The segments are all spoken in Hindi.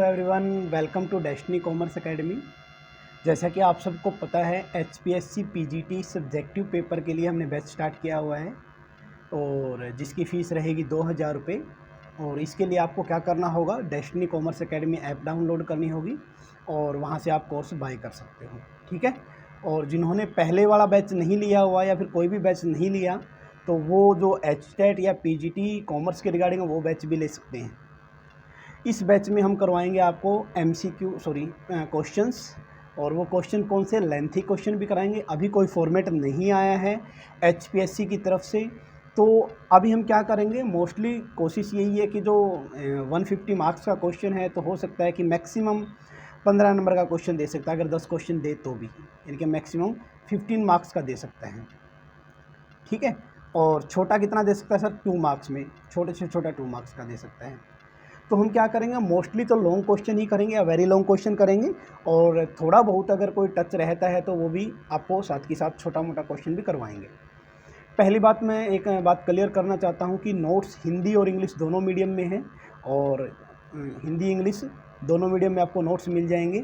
Everyone, welcome to Destiny Commerce Academy. जैसा कि आप सबको पता है, HPSC PGT सब्जेक्टिव पेपर के लिए हमने बैच स्टार्ट किया हुआ है और जिसकी फ़ीस रहेगी 2000 रुपये। और इसके लिए आपको क्या करना होगा, destiny Commerce academy app download करनी होगी और वहां से आप कोर्स बाय कर सकते हो। ठीक है। और जिन्होंने पहले वाला बैच नहीं लिया हुआ या फिर कोई भी बैच नहीं लिया, तो वो जो HTET या PGT कॉमर्स के रिगार्डिंग वो बैच भी ले सकते हैं। इस बैच में हम करवाएंगे आपको क्वेश्चंस, और वो क्वेश्चन कौन से, लेंथी क्वेश्चन भी कराएंगे। अभी कोई फॉर्मेट नहीं आया है HPSC की तरफ से, तो अभी हम क्या करेंगे, मोस्टली कोशिश यही है कि जो 150 मार्क्स का क्वेश्चन है, तो हो सकता है कि मैक्सिमम 15 नंबर का क्वेश्चन दे सकता है। अगर 10 क्वेश्चन दे तो भी, यानी कि मैक्सिमम 15 मार्क्स का दे सकता है। ठीक है। और छोटा कितना दे सकता है सर, 2 मार्क्स में, छोटे से छोटा 2 मार्क्स का दे सकता है। तो हम क्या करेंगे, मोस्टली तो लॉन्ग क्वेश्चन ही करेंगे या वेरी लॉन्ग क्वेश्चन करेंगे, और थोड़ा बहुत अगर कोई टच रहता है तो वो भी आपको साथ के साथ छोटा मोटा क्वेश्चन भी करवाएंगे। पहली बात, मैं एक बात क्लियर करना चाहता हूँ कि नोट्स हिंदी और इंग्लिश दोनों मीडियम में हैं, और हिंदी इंग्लिश दोनों मीडियम में आपको नोट्स मिल जाएंगे।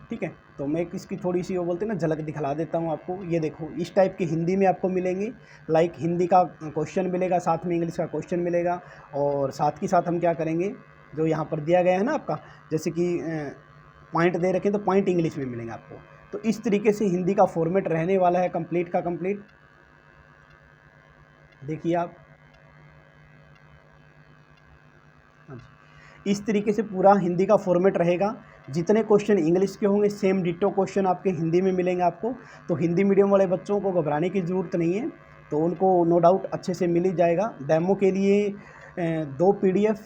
ठीक है। तो मैं इसकी थोड़ी सी वो बोलते हैं ना, झलक दिखला देता हूँ आपको। ये देखो, इस टाइप के हिंदी में आपको मिलेंगे, लाइक हिंदी का क्वेश्चन मिलेगा, साथ में इंग्लिश का क्वेश्चन मिलेगा, और साथ के साथ हम क्या करेंगे, जो यहाँ पर दिया गया है ना आपका, जैसे कि पॉइंट दे रखे हैं, तो पॉइंट इंग्लिश में मिलेंगे आपको। तो इस तरीके से हिंदी का फॉर्मेट रहने वाला है, कंप्लीट का कंप्लीट। देखिए आप, इस तरीके से पूरा हिंदी का फॉर्मेट रहेगा। जितने क्वेश्चन इंग्लिश के होंगे, सेम डिट्टो क्वेश्चन आपके हिंदी में मिलेंगे आपको। तो हिंदी मीडियम वाले बच्चों को घबराने की ज़रूरत नहीं है, तो उनको नो डाउट अच्छे से मिल ही जाएगा। डेमो के लिए 2 PDF,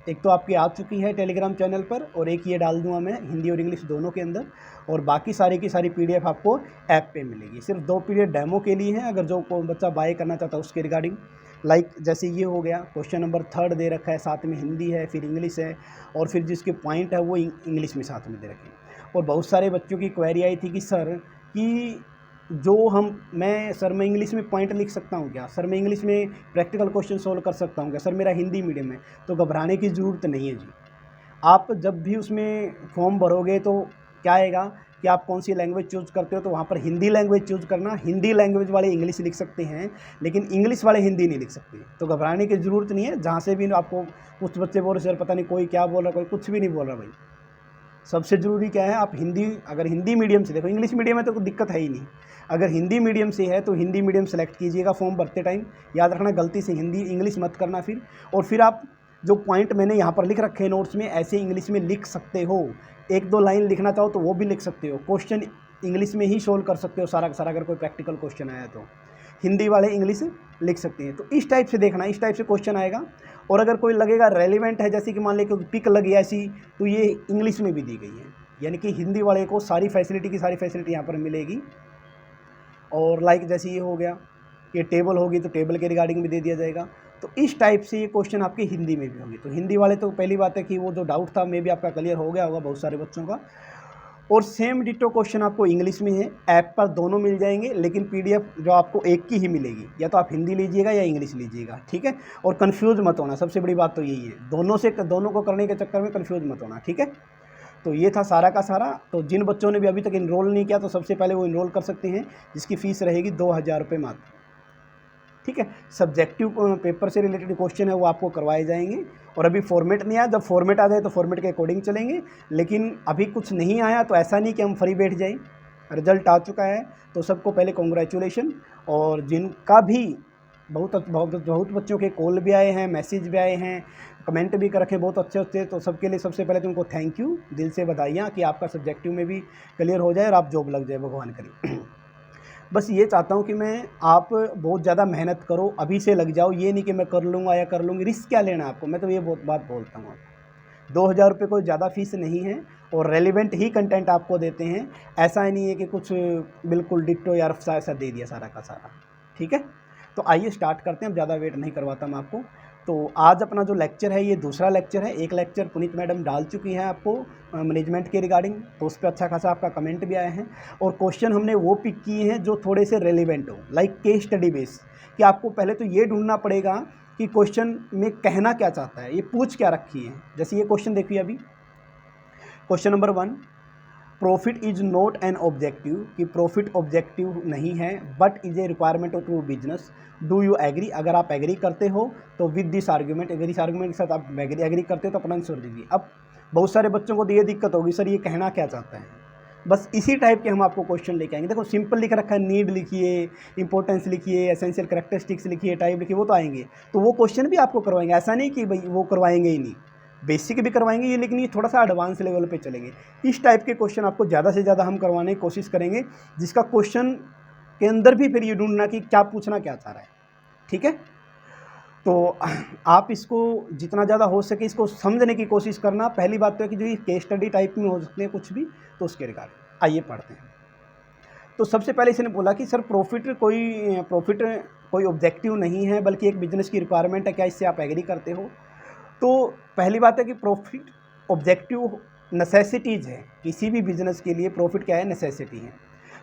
एक तो आपकी आ चुकी है टेलीग्राम चैनल पर, और एक ये डाल दूंगा मैं हिंदी और इंग्लिश दोनों के अंदर, और बाकी सारी की सारी PDF आपको ऐप पे मिलेगी। सिर्फ 2 PDF डेमो के लिए है, अगर जो कोई बच्चा बाय करना चाहता है उसके रिगार्डिंग। लाइक जैसे ये हो गया, क्वेश्चन नंबर 3 दे रखा है, साथ में हिंदी है, फिर इंग्लिश है, और फिर जिसके पॉइंट है वो इंग्लिश में साथ में दे रखे हैं। और बहुत सारे बच्चों की क्वेरी आई थी कि सर कि मैं इंग्लिश में पॉइंट लिख सकता हूँ क्या, सर मैं इंग्लिश में प्रैक्टिकल क्वेश्चन सोल्व कर सकता हूँ क्या, सर मेरा हिंदी मीडियम है। तो घबराने की ज़रूरत नहीं है जी। आप जब भी उसमें फॉर्म भरोगे तो क्या आएगा कि आप कौन सी लैंग्वेज चूज़ करते हो, तो वहाँ पर हिंदी लैंग्वेज चूज़ करना। हिंदी लैंग्वेज वाले इंग्लिश लिख सकते हैं, लेकिन इंग्लिश वाले हिंदी नहीं लिख सकते। तो घबराने की ज़रूरत नहीं है। जहाँ से भी आपको कुछ बच्चे बोल रहे सर पता नहीं कोई क्या बोल रहा, कोई कुछ भी नहीं बोल रहा भाई। सबसे ज़रूरी क्या है, आप हिंदी, अगर हिंदी मीडियम से, देखो इंग्लिश मीडियम है तो कोई दिक्कत है ही नहीं, अगर हिंदी मीडियम से है तो हिंदी मीडियम सेलेक्ट कीजिएगा फॉर्म भरते टाइम। याद रखना, गलती से हिंदी इंग्लिश मत करना फिर। और फिर आप जो पॉइंट मैंने यहाँ पर लिख रखे हैं नोट्स में, ऐसे इंग्लिश में लिख सकते हो। 1-2 लाइन लिखना चाहो तो वो भी लिख सकते हो। क्वेश्चन इंग्लिश में ही सोल्व कर सकते हो सारा का सारा, अगर कोई प्रैक्टिकल क्वेश्चन आया तो हिंदी वाले इंग्लिश लिख सकते हैं। तो इस टाइप से देखना, इस टाइप से क्वेश्चन आएगा। और अगर कोई लगेगा रेलिवेंट है, जैसे कि मान लें कि पिक लगी ऐसी, तो ये इंग्लिश में भी दी गई है, यानी कि हिंदी वाले को सारी फैसिलिटी की सारी फैसिलिटी यहाँ पर मिलेगी। और लाइक जैसे ये हो गया, ये टेबल होगी तो टेबल के रिगार्डिंग भी दे दिया जाएगा। तो इस टाइप से ये क्वेश्चन आपके हिंदी में भी होंगे। तो हिंदी वाले तो पहली बात है कि वो जो डाउट था मे भी आपका क्लियर हो गया होगा बहुत सारे बच्चों का। और सेम डिटो क्वेश्चन आपको इंग्लिश में है, ऐप पर दोनों मिल जाएंगे, लेकिन PDF जो आपको एक की ही मिलेगी, या तो आप हिंदी लीजिएगा या इंग्लिश लीजिएगा। ठीक है। और कंफ्यूज मत होना, सबसे बड़ी बात तो यही है, दोनों को करने के चक्कर में कंफ्यूज मत होना। ठीक है। तो ये था सारा का सारा। तो जिन बच्चों ने भी अभी तक इनरोल नहीं किया, तो सबसे पहले वो इनरोल कर सकते हैं, जिसकी फ़ीस रहेगी 2000 रुपये मात्र। ठीक है। सब्जेक्टिव पेपर से रिलेटेड क्वेश्चन है वो आपको करवाए जाएंगे। और अभी फॉर्मेट नहीं आया, जब फॉर्मेट आ जाए तो फॉर्मेट के अकॉर्डिंग चलेंगे, लेकिन अभी कुछ नहीं आया तो ऐसा नहीं कि हम फ्री बैठ जाएं। रिजल्ट आ चुका है तो सबको पहले कॉन्ग्रेचुलेशन। और जिनका भी बहुत बच्चों के कॉल भी आए हैं, मैसेज भी आए हैं, कमेंट भी कर रखे बहुत अच्छे अच्छे, तो सबके लिए सबसे पहले तो उनको थैंक यू, दिल से बधाइयाँ कि आपका सब्जेक्टिव में भी क्लियर हो जाए और आप जॉब लग जाए, भगवान करे। बस ये चाहता हूँ कि आप बहुत ज़्यादा मेहनत करो, अभी से लग जाओ। ये नहीं कि मैं कर लूँगा या कर लूँगी, रिस्क क्या लेना आपको, मैं तो ये बात बोलता हूँ। 2000 रुपये कोई ज़्यादा फीस नहीं है, और रेलिवेंट ही कंटेंट आपको देते हैं। ऐसा ही नहीं है कि कुछ बिल्कुल डिट्टो या रफ्सा ऐसा दे दिया सारा का सारा। ठीक है। तो आइए स्टार्ट करते हैं, अब ज़्यादा वेट नहीं करवाता मैं आपको। तो आज अपना जो लेक्चर है ये दूसरा लेक्चर है। एक लेक्चर पुनीत मैडम डाल चुकी हैं आपको मैनेजमेंट के रिगार्डिंग, तो उस पर अच्छा खासा आपका कमेंट भी आए हैं। और क्वेश्चन हमने वो पिक किए हैं जो थोड़े से रेलिवेंट हो, लाइक केस स्टडी बेस, कि आपको पहले तो ये ढूंढना पड़ेगा कि क्वेश्चन में कहना क्या चाहता है, ये पूछ क्या रखी है। जैसे ये क्वेश्चन देखिए अभी, question number 1, profit is not an objective, कि प्रॉफिट ऑब्जेक्टिव नहीं है, but is a requirement of to business. Do you agree? अगर आप एग्री करते हो तो विद दिस आर्ग्यूमेंट, अगर इस आर्ग्यूमेंट के साथ आप एग्री करते हो तो अपना आंसर दीजिए। अब बहुत सारे बच्चों को तो ये दिक्कत होगी, सर ये कहना क्या चाहता है। बस इसी टाइप के हम आपको क्वेश्चन लेके आएंगे। देखो सिंपल लिख रखा है, नीड लिखिए, इंपॉर्टेंस लिखिए, एसेंशियल कैरेक्टरिस्टिक्स लिखिए, टाइप लिखिए, वो तो आएंगे। तो वो क्वेश्चन भी आपको करवाएंगे, ऐसा नहीं कि भाई वो करवाएंगे ही नहीं, बेसिक भी करवाएंगे ये, लेकिन ये थोड़ा सा एडवांस लेवल पे चलेंगे। इस टाइप के क्वेश्चन आपको ज़्यादा से ज़्यादा हम करवाने की कोशिश करेंगे, जिसका क्वेश्चन के अंदर भी फिर ये ढूंढना कि क्या पूछना क्या चाह रहा है। ठीक है, तो आप इसको जितना ज़्यादा हो सके इसको समझने की कोशिश करना। पहली बात तो है कि जो ये केस स्टडी टाइप में हो सकते हैं कुछ भी, तो उसके रिगार्डिंग आइए पढ़ते हैं। तो सबसे पहले इसने बोला कि सर प्रॉफिट कोई ऑब्जेक्टिव नहीं है, बल्कि एक बिजनेस की रिक्वायरमेंट है, क्या इससे आप एग्री करते हो? तो पहली बात है कि प्रॉफिट ऑब्जेक्टिव नेसेसिटीज़ है, किसी भी बिजनेस के लिए प्रॉफिट क्या है, नेसेसिटी है।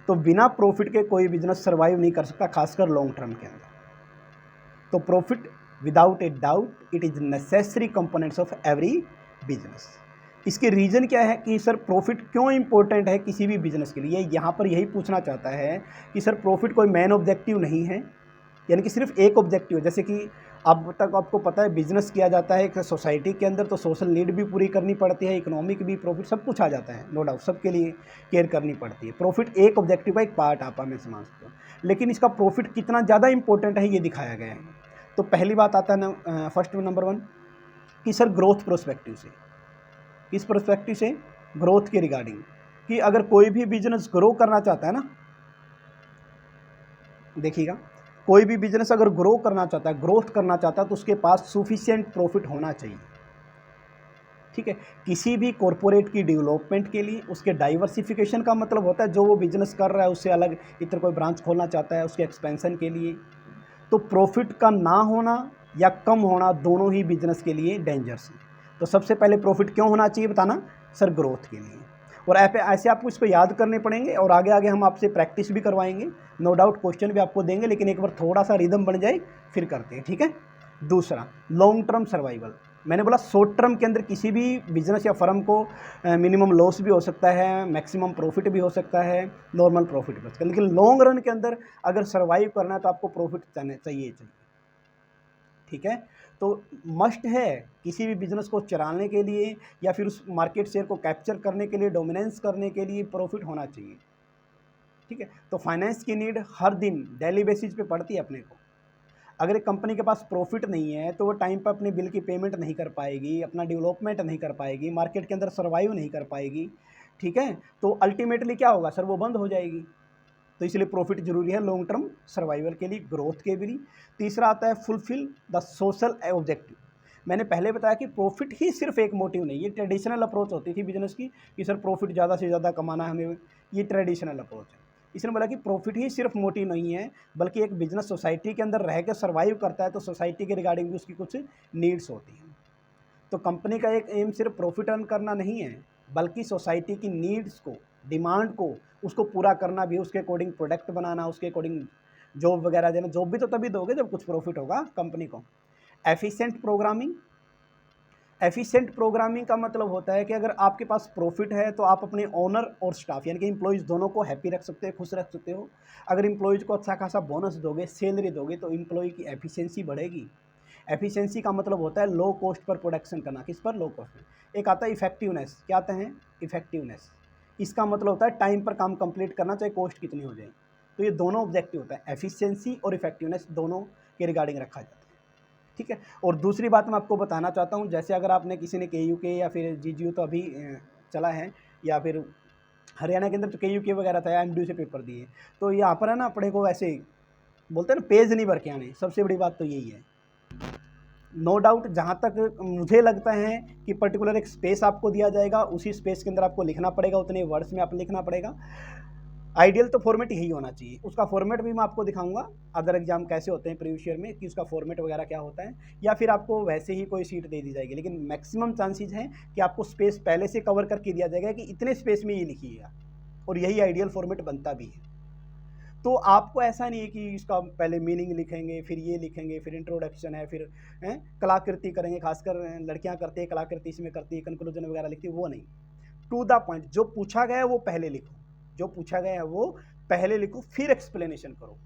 तो बिना प्रॉफिट के कोई बिजनेस सर्वाइव नहीं कर सकता, खासकर लॉन्ग टर्म के अंदर। तो profit without a doubt it is necessary components of every business. इसके रीज़न क्या है कि सर प्रॉफिट क्यों इंपॉर्टेंट है किसी भी बिजनेस के लिए, यहाँ पर यही पूछना चाहता है कि सर प्रॉफिट कोई मेन ऑब्जेक्टिव नहीं है, यानी कि सिर्फ एक ऑब्जेक्टिव है। जैसे कि अब तक आपको पता है बिजनेस किया जाता है एक सोसाइटी के अंदर, तो सोशल नीड भी पूरी करनी पड़ती है, इकोनॉमिक भी, प्रॉफिट सब कुछ आ जाता है, नो डाउट सबके लिए केयर करनी पड़ती है। प्रॉफिट एक ऑब्जेक्टिव का एक पार्ट आप मैं समझ सकता हूँ, लेकिन इसका प्रॉफिट कितना ज़्यादा इंपॉर्टेंट है ये दिखाया गया है। तो पहली बात आता है ना, फर्स्ट नंबर 1 कि सर ग्रोथ प्रोस्पेक्टिव से, किस प्रोस्पेक्टिव से, ग्रोथ के रिगार्डिंग, कि अगर कोई भी बिजनेस ग्रो करना चाहता है ना, देखिएगा कोई भी बिजनेस अगर ग्रो करना चाहता है, ग्रोथ करना चाहता है, तो उसके पास सुफिशिएंट प्रॉफिट होना चाहिए। ठीक है, किसी भी कॉरपोरेट की डेवलपमेंट के लिए, उसके डाइवर्सिफिकेशन का मतलब होता है जो वो बिजनेस कर रहा है उससे अलग इतर कोई ब्रांच खोलना चाहता है, उसके एक्सपेंशन के लिए, तो प्रॉफिट का ना होना या कम होना दोनों ही बिजनेस के लिए डेंजर्स है। तो सबसे पहले प्रॉफिट क्यों होना चाहिए बताना, सर ग्रोथ के लिए। और ऐसे आपको इसको याद करने पड़ेंगे, और आगे आगे हम आपसे प्रैक्टिस भी करवाएंगे, नो डाउट क्वेश्चन भी आपको देंगे, लेकिन एक बार थोड़ा सा रिदम बन जाए फिर करते हैं। ठीक है, दूसरा लॉन्ग टर्म सर्वाइवल। मैंने बोला शॉर्ट टर्म के अंदर किसी भी बिजनेस या फर्म को मिनिमम लॉस भी हो सकता है, मैक्सिमम प्रॉफिट भी हो सकता है, नॉर्मल प्रॉफिट भी हो सकता है, लेकिन लॉन्ग रन के अंदर अगर सर्वाइव करना है तो आपको प्रॉफिट चाहिए। ठीक है, तो मस्ट है किसी भी बिजनेस को चलाने के लिए या फिर उस मार्केट शेयर को कैप्चर करने के लिए, डोमिनेंस करने के लिए प्रॉफिट होना चाहिए। ठीक है, तो फाइनेंस की नीड हर दिन डेली बेसिस पे पड़ती है अपने को। अगर एक कंपनी के पास प्रॉफिट नहीं है तो वो टाइम पर अपने बिल की पेमेंट नहीं कर पाएगी, अपना डेवलपमेंट नहीं कर पाएगी, मार्केट के अंदर सर्वाइव नहीं कर पाएगी। ठीक है, तो अल्टीमेटली क्या होगा सर, वो बंद हो जाएगी। तो इसलिए प्रॉफिट जरूरी है लॉन्ग टर्म सर्वाइवल के लिए, ग्रोथ के लिए। तीसरा आता है फुलफिल द सोशल ऑब्जेक्टिव। मैंने पहले बताया कि प्रॉफिट ही सिर्फ एक मोटिव नहीं, ये ट्रेडिशनल अप्रोच होती थी बिजनेस की कि सर प्रॉफिट ज़्यादा से ज़्यादा कमाना है हमें, ये ट्रेडिशनल अप्रोच है। इसने बोला कि प्रॉफिट ही सिर्फ मोटिव नहीं है, बल्कि एक बिजनेस सोसाइटी के अंदर रह के सर्वाइव करता है तो सोसाइटी के रिगार्डिंग भी उसकी कुछ नीड्स होती हैं। तो कंपनी का एक एम सिर्फ प्रॉफिट अर्न करना नहीं है, बल्कि सोसाइटी की नीड्स को, डिमांड को, उसको पूरा करना भी, उसके अकॉर्डिंग प्रोडक्ट बनाना, उसके अकॉर्डिंग जॉब वगैरह देना। जॉब भी तो तभी दोगे जब कुछ प्रॉफिट होगा कंपनी को। एफिशिएंट प्रोग्रामिंग, एफिशिएंट प्रोग्रामिंग का मतलब होता है कि अगर आपके पास प्रॉफिट है तो आप अपने ओनर और स्टाफ यानी कि एम्प्लॉयज़ दोनों को हैप्पी रख सकते हो, खुश रख सकते हो। अगर एम्प्लॉयज़ को अच्छा खासा बोनस दोगे, सैलरी दोगे, तो एम्प्लॉय की एफिशिएंसी बढ़ेगी। एफिशिएंसी का मतलब होता है लो कॉस्ट पर प्रोडक्शन करना। किस पर, लो कॉस्ट पर। एक आता है इफेक्टिवनेस, क्या आता है, इफेक्टिवनेस। इसका मतलब होता है टाइम पर काम कंप्लीट करना, चाहे कॉस्ट कितनी हो जाए। तो ये दोनों ऑब्जेक्टिव होता है, एफिशिएंसी और इफेक्टिवनेस दोनों के रिगार्डिंग रखा जाता है। ठीक है, और दूसरी बात मैं आपको बताना चाहता हूँ, जैसे अगर आपने किसी ने KUK या फिर GGU तो अभी चला है, या फिर हरियाणा के अंदर तो KUK वगैरह था, MDU से पेपर दिए, तो यहाँ पर है ना अपने को ऐसे बोलते हैं ना पेज नहीं भर के आने, सबसे बड़ी बात तो यही है। नो डाउट जहाँ तक मुझे लगता है कि पर्टिकुलर एक स्पेस आपको दिया जाएगा, उसी स्पेस के अंदर आपको लिखना पड़ेगा, उतने वर्ड्स में आप लिखना पड़ेगा। आइडियल तो फॉर्मेट यही होना चाहिए। उसका फॉर्मेट भी मैं आपको दिखाऊंगा अदर एग्जाम कैसे होते हैं प्रीवियस ईयर में, कि उसका फॉर्मेट वगैरह क्या होता है, या फिर आपको वैसे ही कोई सीट दे दी जाएगी। लेकिन मैक्सिमम चांसेस हैं कि आपको स्पेस पहले से कवर करके दिया जाएगा कि इतने स्पेस में ये लिखिएगा, और यही आइडियल फॉर्मेट बनता भी है। तो आपको ऐसा नहीं है कि इसका पहले मीनिंग लिखेंगे, फिर ये लिखेंगे, फिर इंट्रोडक्शन है, फिर कलाकृति करेंगे, खासकर लड़कियां करती है कलाकृति, इसमें करती है, कंक्लूजन वगैरह लिखती है, वो नहीं। टू द पॉइंट, जो पूछा गया है वो पहले लिखो, जो पूछा गया है वो पहले लिखो, फिर एक्सप्लेनेशन करो।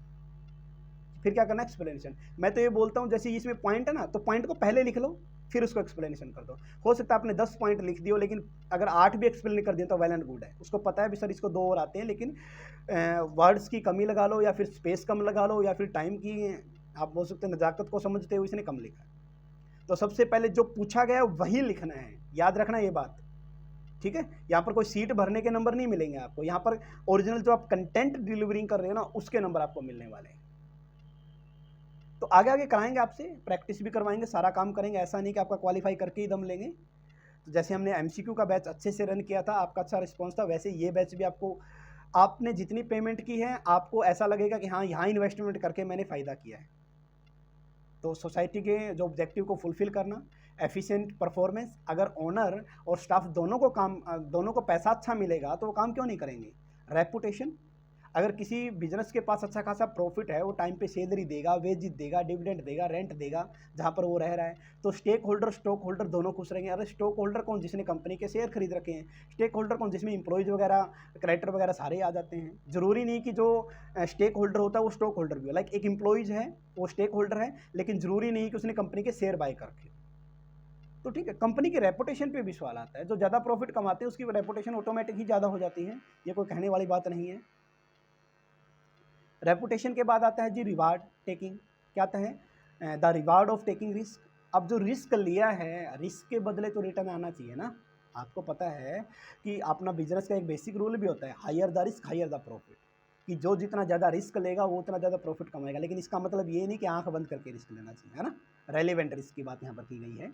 फिर क्या करना, एक्सप्लेनेशन। मैं तो ये बोलता हूँ जैसे इसमें पॉइंट है ना, तो पॉइंट को पहले लिख लो, फिर उसको एक्सप्लेनेशन कर दो। हो सकता है आपने 10 पॉइंट लिख दियो, लेकिन अगर 8 भी एक्सप्लेन कर दिया तो वेल एंड गुड है। उसको पता है भी सर इसको 2 और आते हैं, लेकिन वर्ड्स की कमी लगा लो, या फिर स्पेस कम लगा लो, या फिर टाइम की आप बोल सकते हैं नज़ाकत को समझते हुए इसने कम लिखा है। तो सबसे पहले जो पूछा गया वही लिखना है, याद रखना ये बात, ठीक है। यहाँ पर कोई सीट भरने के नंबर नहीं मिलेंगे आपको, यहाँ पर ओरिजिनल जो आप कंटेंट डिलीवरिंग कर रहे हो ना, उसके नंबर आपको मिलने वाले हैं। तो आगे आगे कराएंगे आपसे, प्रैक्टिस भी करवाएंगे, सारा काम करेंगे। ऐसा नहीं कि आपका क्वालिफाई करके ही दम लेंगे। तो जैसे हमने एमसीक्यू का बैच अच्छे से रन किया था, आपका अच्छा रिस्पॉन्स था, वैसे ये बैच भी आपको, आपने जितनी पेमेंट की है आपको ऐसा लगेगा कि हाँ यहाँ इन्वेस्टमेंट करके मैंने फ़ायदा किया है। तो सोसाइटी के जो ऑब्जेक्टिव को फुलफिल करना, एफिशिएंट परफॉर्मेंस, अगर ओनर और स्टाफ दोनों को पैसा अच्छा मिलेगा तो वो काम क्यों नहीं करेंगे। रेपुटेशन, अगर किसी बिजनेस के पास अच्छा खासा प्रॉफिट है, वो टाइम पे सैलरी देगा, वेजेस देगा, डिविडेंड देगा, रेंट देगा जहाँ पर वो रह रहा है, तो स्टेक होल्डर दोनों खुश रहेंगे। अरे स्टॉक होल्डर कौन, जिसने कंपनी के शेयर खरीद रखे हैं। स्टेक होल्डर कौन, जिसमें इंप्लॉइज वगैरह, क्रेडिटर वगैरह सारे आ जाते हैं। जरूरी नहीं कि जो स्टेक होल्डर होता है वो स्टॉक होल्डर भी हो। लाइक एक इंप्लॉइज है वो स्टेक होल्डर है, लेकिन जरूरी नहीं कि उसने कंपनी के शेयर बाय कर रखे। तो ठीक है, कंपनी की रेपुटेशन पे भी सवाल आता है। जो ज़्यादा प्रॉफिट कमाते हैं उसकी रेपुटेशन ऑटोमेटिक ही ज़्यादा हो जाती है, ये कोई कहने वाली बात नहीं है। रेपुटेशन के बाद आता है जी रिवार्ड टेकिंग। क्या आता है, the reward of taking risk. अब जो रिस्क लिया है, रिस्क के बदले तो रिटर्न आना चाहिए ना। आपको पता है कि अपना बिजनेस का एक बेसिक रूल भी होता है, higher the risk higher the profit, कि जो जितना ज़्यादा रिस्क लेगा वो उतना ज़्यादा प्रॉफिट कमाएगा। लेकिन इसका मतलब ये नहीं कि आंख बंद करके रिस्क लेना चाहिए, है ना। रेलिवेंट रिस्क की बात यहाँ पर की गई है।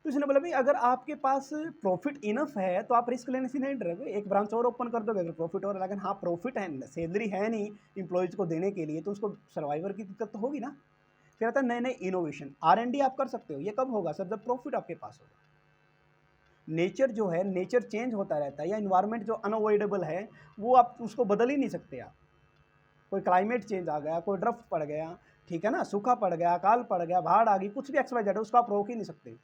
तो इसने बोला भाई अगर आपके पास प्रॉफिट इनफ है तो आप रिस्क लेने से नहीं डरोगे, एक ब्रांच और ओपन कर दोगे अगर प्रॉफिट और, लेकिन हाँ प्रॉफिट है, सैलरी है नहीं इंप्लॉयज़ को देने के लिए, तो उसको सर्वाइवर की दिक्कत तो होगी ना। फिर आता है नए नए इनोवेशन, R&D आप कर सकते हो। ये कब होगा सर, जब प्रॉफिट आपके पास होगा। नेचर जो है, नेचर चेंज होता रहता है, या इन्वायरमेंट जो अनअवॉइडेबल है वो आप उसको बदल ही नहीं सकते आप। कोई क्लाइमेट चेंज आ गया, कोई ड्रफ्ट पड़ गया, ठीक है ना, सूखा पड़ गया, अकाल पड़ गया, बाढ़ आ गई, कुछ भी XYZ है, उसको आप रोक ही नहीं सकते।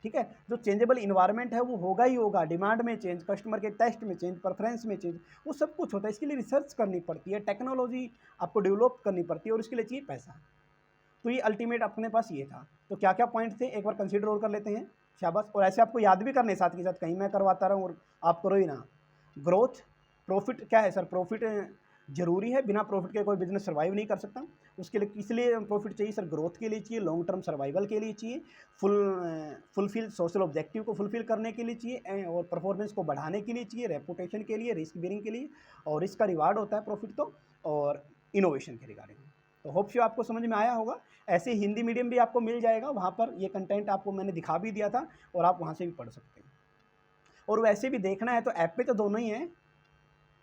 ठीक है, जो चेंजेबल इन्वायरमेंट है वो होगा ही होगा। डिमांड में चेंज, कस्टमर के टेस्ट में चेंज, प्रेफरेंस में चेंज, वो सब कुछ होता है। इसके लिए रिसर्च करनी पड़ती है, टेक्नोलॉजी आपको डेवलप करनी पड़ती है, और इसके लिए चाहिए पैसा। तो ये अल्टीमेट अपने पास ये था। तो क्या क्या पॉइंट थे एक बार कंसीडर और कर लेते हैं, शाबाश। और ऐसे आपको याद भी करने साथ के साथ, कहीं मैं करवाता रहूँ और आप करो ही ना। ग्रोथ, प्रॉफिट क्या है सर, प्रॉफिट जरूरी है, बिना प्रॉफिट के कोई बिजनेस सर्वाइव नहीं कर सकता। उसके लिए किस लिए प्रॉफिट चाहिए सर, ग्रोथ के लिए चाहिए, लॉन्ग टर्म सर्वाइवल के लिए चाहिए, फुलफिल सोशल ऑब्जेक्टिव को फुलफिल करने के लिए चाहिए, और परफॉर्मेंस को बढ़ाने के लिए चाहिए, रेपुटेशन के लिए, रिस्क बेरिंग के लिए, और इसका रिवार्ड होता है प्रॉफिट तो, और इनोवेशन के रिगार्डिंग। तो होप सो आपको समझ में आया होगा। ऐसे हिंदी मीडियम भी आपको मिल जाएगा, वहाँ पर ये कंटेंट आपको मैंने दिखा भी दिया था, और आप वहाँ से भी पढ़ सकते हैं। और वैसे भी देखना है तो ऐप पे तो दोनों ही हैं,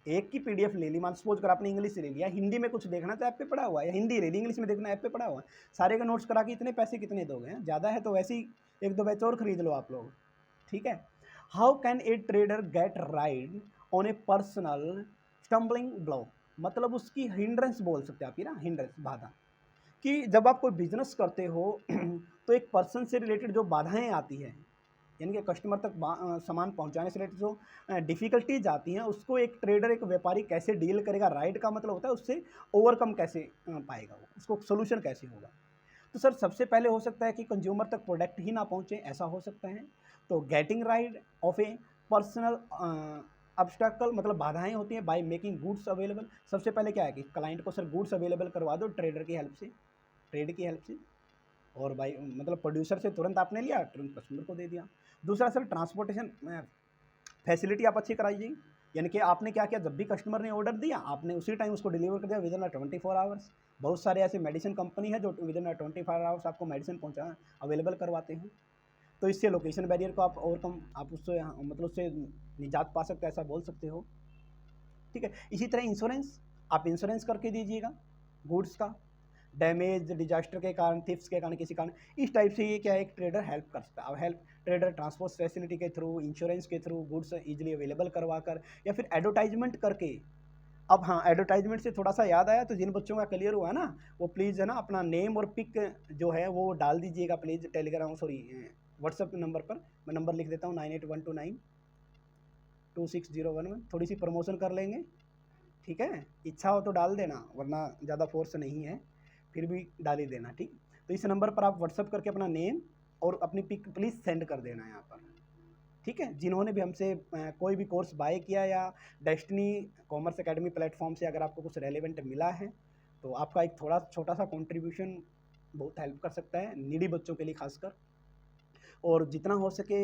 एक की PDF ले ली, मान सपोज कर आपने इंग्लिश से ले लिया, हिंदी में कुछ देखना तो ऐप पे पड़ा हुआ है, या हिंदी ले ली इंग्लिश में देखना ऐप पे पड़ा हुआ है। सारे का नोट्स करा के इतने पैसे कितने दोगे, ज़्यादा है तो वैसे ही 1-2 बैच और खरीद लो आप लोग, ठीक है। How can a trader get rid on A personal stumbling block, मतलब उसकी हिंड्रेंस बोल सकते हैं आप, ये ना हिंड्रेंस, बाधा, कि जब आप कोई बिजनेस करते हो तो एक पर्सन से रिलेटेड जो बाधाएं आती हैं, यानी कि कस्टमर तक सामान पहुंचाने से रिलेटेड जो डिफ़िकल्टीज आती हैं, उसको एक ट्रेडर, एक व्यापारी कैसे डील करेगा। राइड का मतलब होता है उससे ओवरकम कैसे पाएगा वो, उसको सोल्यूशन कैसे होगा। तो सर सबसे पहले हो सकता है कि कंज्यूमर तक प्रोडक्ट ही ना पहुंचे, ऐसा हो सकता है। तो getting ride of A personal obstacle, मतलब बाधाएं होती हैं बाय मेकिंग गुड्स अवेलेबल। सबसे पहले क्या है कि क्लाइंट को सर गुड्स अवेलेबल करवा दो ट्रेडर की हेल्प से, ट्रेड की हेल्प से, और बाई मतलब प्रोड्यूसर से तुरंत आपने लिया, तुरंत कस्टमर को दे दिया। दूसरा सर ट्रांसपोर्टेशन फैसिलिटी आप अच्छी कराइए, यानी कि आपने क्या किया, जब भी कस्टमर ने ऑर्डर दिया आपने उसी टाइम उसको डिलीवर कर दिया विद इन 24 आवर्स। बहुत सारे ऐसे मेडिसिन कंपनी है जो विद इन 24 आवर्स आपको मेडिसिन पहुँचा अवेलेबल करवाते हैं। तो इससे लोकेशन बैरियर को आप ओवरकम, आप उससे मतलब उससे निजात पा सकते हैं, ऐसा बोल सकते हो, ठीक है। इसी तरह इंश्योरेंस, आप इंश्योरेंस करके दीजिएगा गुड्स का, डैमेज, डिजास्टर के कारण, थिफ्स के कारण, किसी कारण, इस टाइप से ये क्या है एक ट्रेडर हेल्प कर सकता है। अब हेल्प ट्रेडर ट्रांसपोर्ट फैसिलिटी के थ्रू, इंश्योरेंस के थ्रू, गुड्स इजीली अवेलेबल करवा कर, या फिर एडवर्टाइजमेंट करके अब हाँ, एडवर्टाइजमेंट से थोड़ा सा याद आया, तो जिन बच्चों का क्लियर हुआ ना वो प्लीज़ है ना अपना नेम और पिक जो है वो डाल दीजिएगा please Telegram sorry WhatsApp number पर। मैं नंबर लिख देता हूँ 9812926011। थोड़ी सी प्रमोशन कर लेंगे, ठीक है। इच्छा हो तो डाल देना, वरना ज़्यादा फोर्स नहीं है, फिर भी डाल ही देना, ठीक। तो इस नंबर पर आप व्हाट्सअप करके अपना नेम और अपनी पिक प्लीज़ सेंड कर देना यहाँ पर, ठीक है। जिन्होंने भी हमसे कोई भी कोर्स बाय किया या डेस्टिनी कॉमर्स एकेडमी प्लेटफॉर्म से अगर आपको कुछ रेलेवेंट मिला है तो आपका एक थोड़ा छोटा सा कंट्रीब्यूशन बहुत हेल्प कर सकता है नीडी बच्चों के लिए खासकर। और जितना हो सके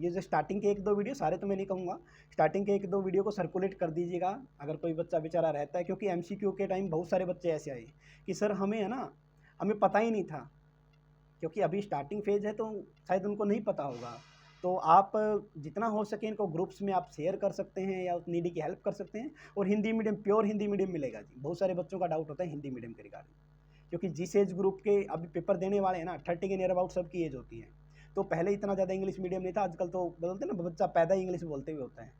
ये जो स्टार्टिंग के 1-2 वीडियो, सारे तो मैं नहीं कहूँगा, स्टार्टिंग के 1-2 वीडियो को सर्कुलेट कर दीजिएगा अगर कोई बच्चा बेचारा रहता है, क्योंकि एमसीक्यू के टाइम बहुत सारे बच्चे ऐसे आए कि सर हमें है ना, हमें पता ही नहीं था, क्योंकि अभी स्टार्टिंग फेज़ है तो शायद उनको नहीं पता होगा। तो आप जितना हो सके इनको ग्रुप्स में आप शेयर कर सकते हैं या उस नीडी की हेल्प कर सकते हैं। और Hindi medium, pure Hindi medium मिलेगा जी। बहुत सारे बच्चों का डाउट होता है हिंदी मीडियम के रिगार्डिंग, क्योंकि जिस एज ग्रुप के अभी पेपर देने वाले हैं ना 30 के नियर अबाउट सबकी एज होती है। तो पहले इतना ज़्यादा इंग्लिश मीडियम नहीं था, आजकल तो बोलते हैं ना बच्चा पैदा ही इंग्लिश बोलते हुए होता है,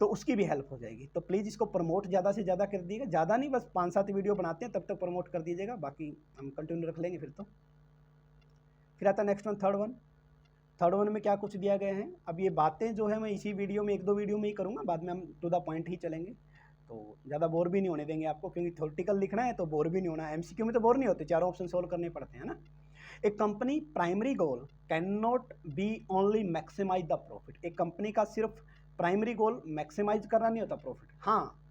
तो उसकी भी हेल्प हो जाएगी। तो प्लीज़ इसको प्रमोट ज़्यादा से ज़्यादा कर दीजिएगा, ज़्यादा नहीं, बस 5-7 वीडियो बनाते हैं तब तक प्रमोट कर दीजिएगा, बाकी हम कंटिन्यू रख लेंगे फिर तो। फिर आता है नेक्स्ट वन, थर्ड वन में क्या कुछ दिया गया है। अब ये बातें जो है मैं इसी वीडियो में 1-2 वीडियो में ही करूँगा, बाद में हम टू द पॉइंट ही चलेंगे, तो ज़्यादा बोर भी नहीं होने देंगे आपको, क्योंकि थ्योरेटिकल लिखना है तो बोर भी नहीं होना है। एमसीक्यू में तो बोर नहीं होते, चारों ऑप्शन सोल्व करने पड़ते हैं ना। एक company primary goal can not be only maximize the profit. एक कंपनी का सिर्फ प्राइमरी गोल मैक्सिमाइज करना नहीं होता प्रॉफिट, हाँ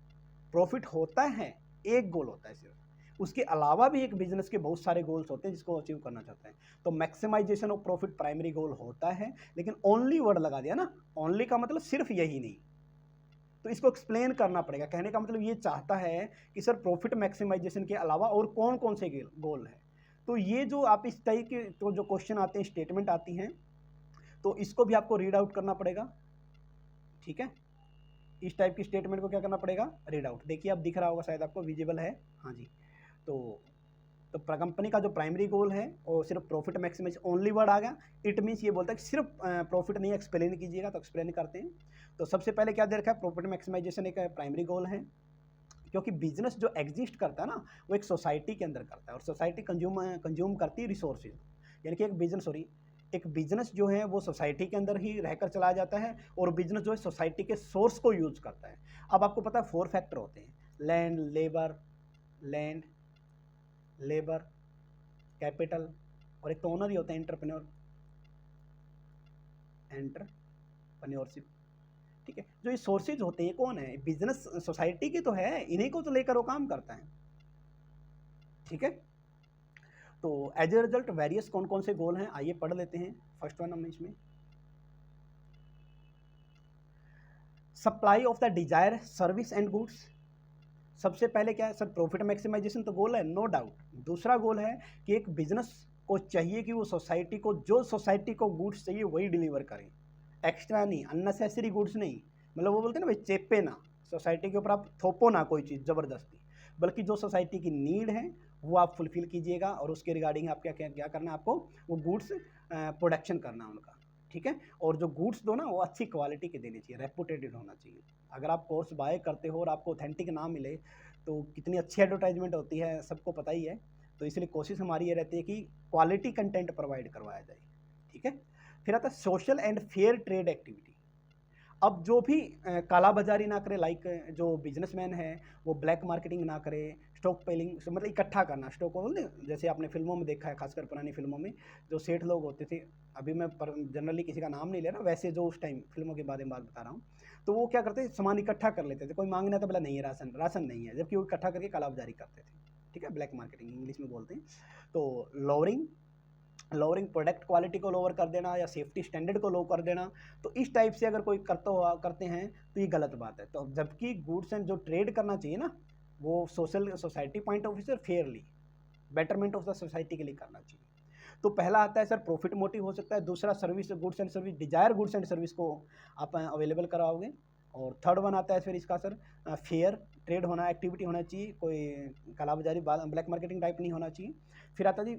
प्रॉफिट होता है, एक गोल होता है सिर्फ, उसके अलावा भी एक बिजनेस के बहुत सारे गोल्स होते हैं जिसको अचीव करना चाहते हैं। तो maximization of profit primary goal होता है, लेकिन ओनली वर्ड लगा दिया ना, ओनली का मतलब सिर्फ यही नहीं, तो इसको एक्सप्लेन करना पड़ेगा। कहने का मतलब ये चाहता है कि सर प्रॉफिट मैक्सिमाइजेशन के अलावा और कौन कौन से गोल है। तो ये जो आप इस टाइप के तो जो क्वेश्चन आते हैं, स्टेटमेंट आती हैं, तो इसको भी आपको रीड आउट करना पड़ेगा, ठीक है। इस टाइप की स्टेटमेंट को क्या करना पड़ेगा, रीड आउट। देखिए अब दिख रहा होगा शायद आपको, विजिबल है, हाँ जी। तो कंपनी का जो प्राइमरी गोल है वो सिर्फ प्रॉफिट मैक्सिमाइज, ओनली वर्ड आ गया, इट मीन्स ये बोलता है कि सिर्फ प्रॉफिट नहीं एक्सप्लेन कीजिएगा, तो एक्सप्लेन करते हैं। तो सबसे पहले क्या दे रखा है, प्रॉफिट मैक्सिमाइजेशन एक प्राइमरी गोल है, क्योंकि बिजनेस जो एग्जिस्ट करता है ना वो एक सोसाइटी के अंदर करता है, और सोसाइटी कंज्यूम करती है रिसोर्सेज, यानी कि एक बिजनेस जो है वो सोसाइटी के अंदर ही रहकर चलाया जाता है, और बिजनेस जो है सोसाइटी के सोर्स को यूज करता है। अब आपको पता है 4 फैक्टर होते हैं, लैंड, लेबर, कैपिटल, और एक तो ओनर ही होता है, एंटरप्रेन्योरशिप, ठीक है। जो ये सोर्सेज होते हैं कौन है, बिजनेस सोसाइटी के तो है, इन्हीं को तो लेकर वो काम करता है, ठीक है। तो एज ए रिजल्ट वेरियस कौन कौन से गोल हैं आइए पढ़ लेते हैं। फर्स्ट वन हम इसमें, supply of the desire service and goods. सबसे पहले क्या है सर, प्रॉफिट मैक्सिमाइजेशन तो गोल है, नो डाउट। दूसरा गोल है कि एक बिजनेस को चाहिए कि वो सोसाइटी को, जो सोसाइटी को गुड्स चाहिए वही डिलीवर करें, एक्स्ट्रा नहीं, अननेसेसरी गुड्स नहीं। मतलब वो बोलते हैं ना भाई, चेपे ना, सोसाइटी के ऊपर आप थोपो ना कोई चीज़ ज़बरदस्ती, बल्कि जो सोसाइटी की नीड है वो आप फुलफिल कीजिएगा, और उसके रिगार्डिंग आप क्या करना है, आपको वो गुड्स प्रोडक्शन करना उनका, ठीक है। और जो गुड्स दो ना वो अच्छी क्वालिटी के देनी चाहिए, रेपुटेटेड होना चाहिए। अगर आप कोर्स बाय करते हो और आपको ऑथेंटिक ना मिले तो कितनी अच्छी एडवर्टाइजमेंट होती है सबको पता ही है। तो इसलिए कोशिश हमारी ये रहती है कि क्वालिटी कंटेंट प्रोवाइड करवाया जाए, ठीक है। फिर आता है social and fair trade activity. अब जो भी काला बाजारी ना करे, लाइक जो बिजनेसमैन है वो ब्लैक मार्केटिंग ना करे, स्टॉक पेलिंग मतलब इकट्ठा करना, स्टॉक को बोलते हैं, जैसे आपने फिल्मों में देखा है, खासकर पुरानी फिल्मों में जो सेठ लोग होते थे, अभी मैं जनरली किसी का नाम नहीं ले रहा, वैसे जो उस टाइम फिल्मों के बारे में बात बता रहा हूँ, तो वो क्या करते थे, सामान इकट्ठा कर लेते थे, कोई मांगना था बोला नहीं है, राशन नहीं है, जबकि वो इकट्ठा करके काला बाजारी करते थे, ठीक है, ब्लैक मार्केटिंग इंग्लिश में बोलते हैं। तो लोअरिंग प्रोडक्ट क्वालिटी को लोअर कर देना या सेफ्टी स्टैंडर्ड को लो कर देना, तो इस टाइप से अगर कोई करते हैं तो ये गलत बात है। तो जबकि गुड्स एंड जो ट्रेड करना चाहिए ना वो सोसाइटी पॉइंट ऑफ व्यू से Fairlie, betterment of the society के लिए करना चाहिए। तो पहला आता है सर प्रॉफिट मोटिव हो सकता है, दूसरा service, goods and service, desire goods and service को आप अवेलेबल कराओगे, और थर्ड वन आता है फिर इसका सर फेयर ट्रेड होना, एक्टिविटी होना चाहिए, कोई कालाबाजारी ब्लैक मार्केटिंग टाइप नहीं होना चाहिए। फिर आता है जी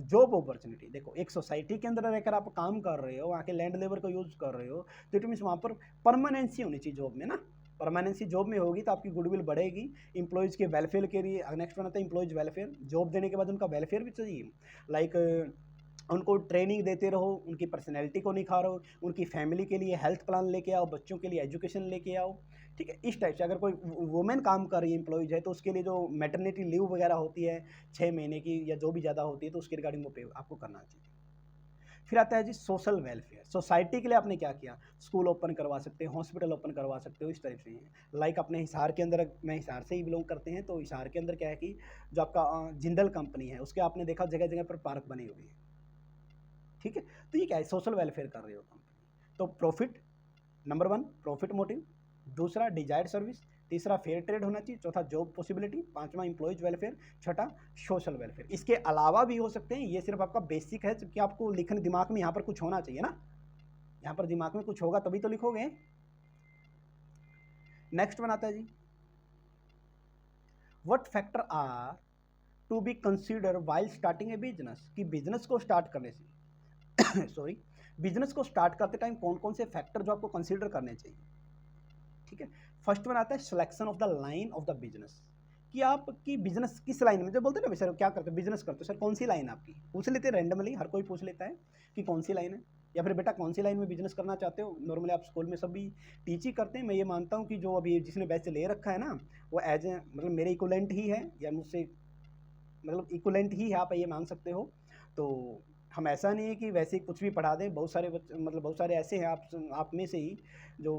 जॉब अपॉर्चुनिटी। देखो एक सोसाइटी के अंदर रहकर आप काम कर रहे हो, वहाँ के लैंड लेबर को यूज़ कर रहे हो, तो इट मीन्स वहाँ पर परमानेंसी होनी चाहिए जॉब में ना, परमानेंसी जॉब में होगी तो आपकी गुडविल बढ़ेगी, एम्प्लॉयज़ के वेलफेयर के लिए। नेक्स्ट वन आता है एम्प्लॉयज़ वेलफेयर, जॉब देने के बाद उनका वेलफेयर भी चाहिए, लाइक उनको ट्रेनिंग देते रहो, उनकी पर्सनैलिटी को निखारो, उनकी फैमिली के लिए हेल्थ प्लान लेके आओ, बच्चों के लिए एजुकेशन लेके आओ, ठीक है। इस टाइप से अगर कोई वुमेन काम कर रही है, एम्प्लॉयज़ है, तो उसके लिए जो मैटरनिटी लीव वगैरह होती है 6 महीने की या जो भी ज़्यादा होती है, तो उसके रिगार्डिंग वो पे आपको करना चाहिए। फिर आता है जी सोशल वेलफेयर। सोसाइटी के लिए आपने क्या किया, स्कूल ओपन करवा सकते हो, हॉस्पिटल ओपन करवा सकते हो, इस टाइप से हैं। लाइक अपने हिसार के अंदर, मैं हिसार से ही बिलोंग करते हैं, तो हिसार के अंदर क्या है कि जो आपका जिंदल कंपनी है, उसके आपने देखा जगह जगह पर पार्क बनी हुई है, ठीक है। तो ये क्या है, सोशल वेलफेयर कर रही हो कंपनी। तो प्रॉफिट, नंबर 1 प्रॉफिट मोटिव, दूसरा डिजायर्ड सर्विस, तीसरा फेयर ट्रेड होना चाहिए, चौथा जॉब पॉसिबिलिटी, पांचवा एम्प्लॉयज वेलफेयर, छठा सोशल वेलफेयर। इसके अलावा भी हो सकते हैं, ये सिर्फ आपका बेसिक है कि आपको लिखने दिमाग में यहाँ पर कुछ होना चाहिए ना, यहाँ पर दिमाग में कुछ होगा तभी तो लिखोगे। नेक्स्ट वन आता है जी, what factor are to be consider while starting a business, कि बिजनेस को स्टार्ट करने से सॉरी, बिजनेस को स्टार्ट करते टाइम कौन कौन से फैक्टर जो आपको कंसीडर करने चाहिए, ठीक है। फर्स्ट वन आता है selection of the line of the business, कि आपकी बिजनेस किस लाइन में, जो बोलते हैं ना सर क्या करते हो, बिजनेस करते हो सर, कौन सी लाइन आपकी, पूछ लेते हैं रैंडमली, हर कोई पूछ लेता है कि कौन सी लाइन है, या फिर बेटा कौन सी लाइन में बिजनेस करना चाहते हो। नॉर्मली आप स्कूल में सभी टीच ही करते हैं। मैं ये मानता हूँ कि जो अभी जिसने बैच ले रखा है ना, वो एज ए मतलब मेरे इक्वलेंट ही है, या मुझसे मतलब इक्वलेंट ही है, आप ये मान सकते हो। तो हम ऐसा नहीं है कि वैसे ही कुछ भी पढ़ा दें, बहुत सारे मतलब बहुत सारे ऐसे हैं आप में से ही जो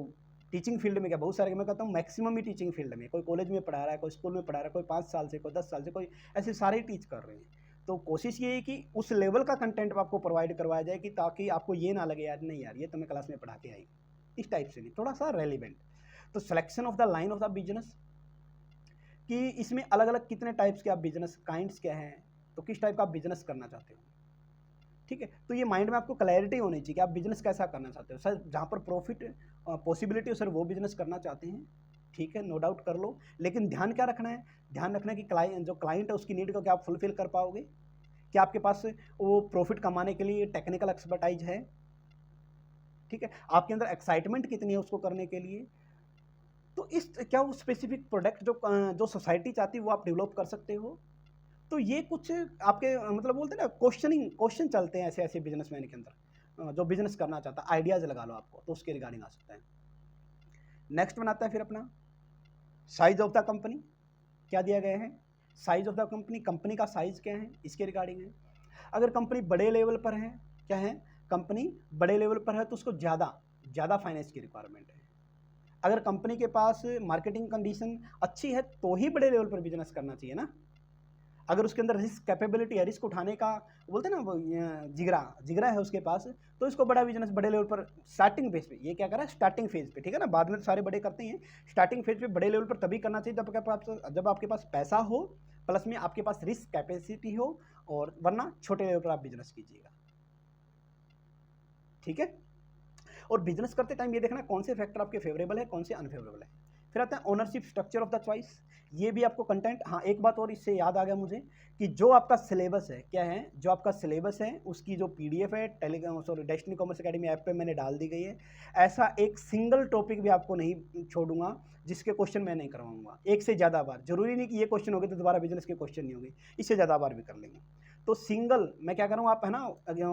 टीचिंग फील्ड में, क्या बहुत सारे, मैं कहता हूँ मैक्सिमम ही टीचिंग फील्ड में, कोई कॉलेज में पढ़ा रहा है, कोई स्कूल में पढ़ा रहा है, कोई 5 साल से, कोई 10 साल से, कोई ऐसे सारे टीच कर रहे हैं। तो कोशिश ये है कि उस लेवल का कंटेंट आपको प्रोवाइड करवाया जाए, कि ताकि आपको ये ना लगे यार नहीं यार ये तो मैं क्लास में पढ़ा के आई, इस टाइप से नहीं, थोड़ा सा रेलिवेंट। तो selection of the line of the business, कि इसमें अलग अलग कितने टाइप्स के आप बिजनेस काइंड्स क्या हैं, तो किस टाइप का आप बिजनेस करना चाहते हो, ठीक है। तो ये माइंड में आपको क्लैरिटी होनी चाहिए कि आप बिजनेस कैसा करना चाहते हो। सर जहाँ पर प्रॉफिट पॉसिबिलिटी हो सर वो बिजनेस करना चाहते हैं, ठीक है, नो डाउट कर लो, लेकिन ध्यान क्या रखना है, ध्यान रखना है कि जो क्लाइंट है उसकी नीड को क्या आप फुलफिल कर पाओगे, क्या आपके पास वो प्रॉफिट कमाने के लिए टेक्निकल एक्सपर्टाइज है, ठीक है, आपके अंदर एक्साइटमेंट कितनी है उसको करने के लिए। तो इस क्या वो स्पेसिफिक प्रोडक्ट जो सोसाइटी चाहती है वो आप डेवलप कर सकते हो। तो ये कुछ आपके मतलब बोलते हैं ना क्वेश्चन चलते हैं ऐसे ऐसे बिजनेसमैन के अंदर, जो बिजनेस करना चाहता है, आइडियाज़ लगा लो आपको, तो उसके रिगार्डिंग आ सकता है। नेक्स्ट बनाता है फिर अपना साइज ऑफ द कंपनी, क्या दिया गया है, size of the company, company का साइज क्या है इसके रिगार्डिंग है। अगर कंपनी बड़े लेवल पर है, क्या है, कंपनी बड़े लेवल पर है तो उसको ज़्यादा फाइनेंस की रिक्वायरमेंट है। अगर कंपनी के पास मार्केटिंग कंडीशन अच्छी है तो ही बड़े लेवल पर बिजनेस करना चाहिए ना। अगर उसके अंदर रिस्क कैपेबिलिटी है, रिस्क उठाने का बोलते हैं ना वो जिगरा है उसके पास, तो इसको बड़ा बिजनेस बड़े लेवल पर स्टार्टिंग फेज पे, ये क्या कर रहा है स्टार्टिंग फेज पे, ठीक है ना, बाद में तो सारे बड़े करते हैं, स्टार्टिंग फेज पे बड़े लेवल पर तभी करना चाहिए जब आपके पास पैसा हो, प्लस में आपके पास रिस्क कैपेसिटी हो, और वरना छोटे लेवल पर आप बिजनेस कीजिएगा, ठीक है। और बिजनेस करते टाइम ये देखना कौन से फैक्टर आपके फेवरेबल है, कौन से अनफेवरेबल है। फिर आता है ownership structure of the choice, ये भी आपको कंटेंट, हाँ एक बात और इससे याद आ गया मुझे, कि जो आपका सिलेबस है, क्या है, जो आपका सिलेबस है उसकी जो पीडीएफ है डेस्टिनी कॉमर्स एकेडमी ऐप पे मैंने डाल दी गई है। ऐसा एक सिंगल टॉपिक भी आपको नहीं छोड़ूंगा जिसके क्वेश्चन मैं नहीं करवाऊंगा, एक से ज़्यादा बार, जरूरी नहीं कि ये क्वेश्चन हो गए तो दोबारा बिजनेस के क्वेश्चन नहीं होंगे, इससे ज़्यादा बार भी कर लेंगे। तो सिंगल मैं क्या करूँगा, आप है ना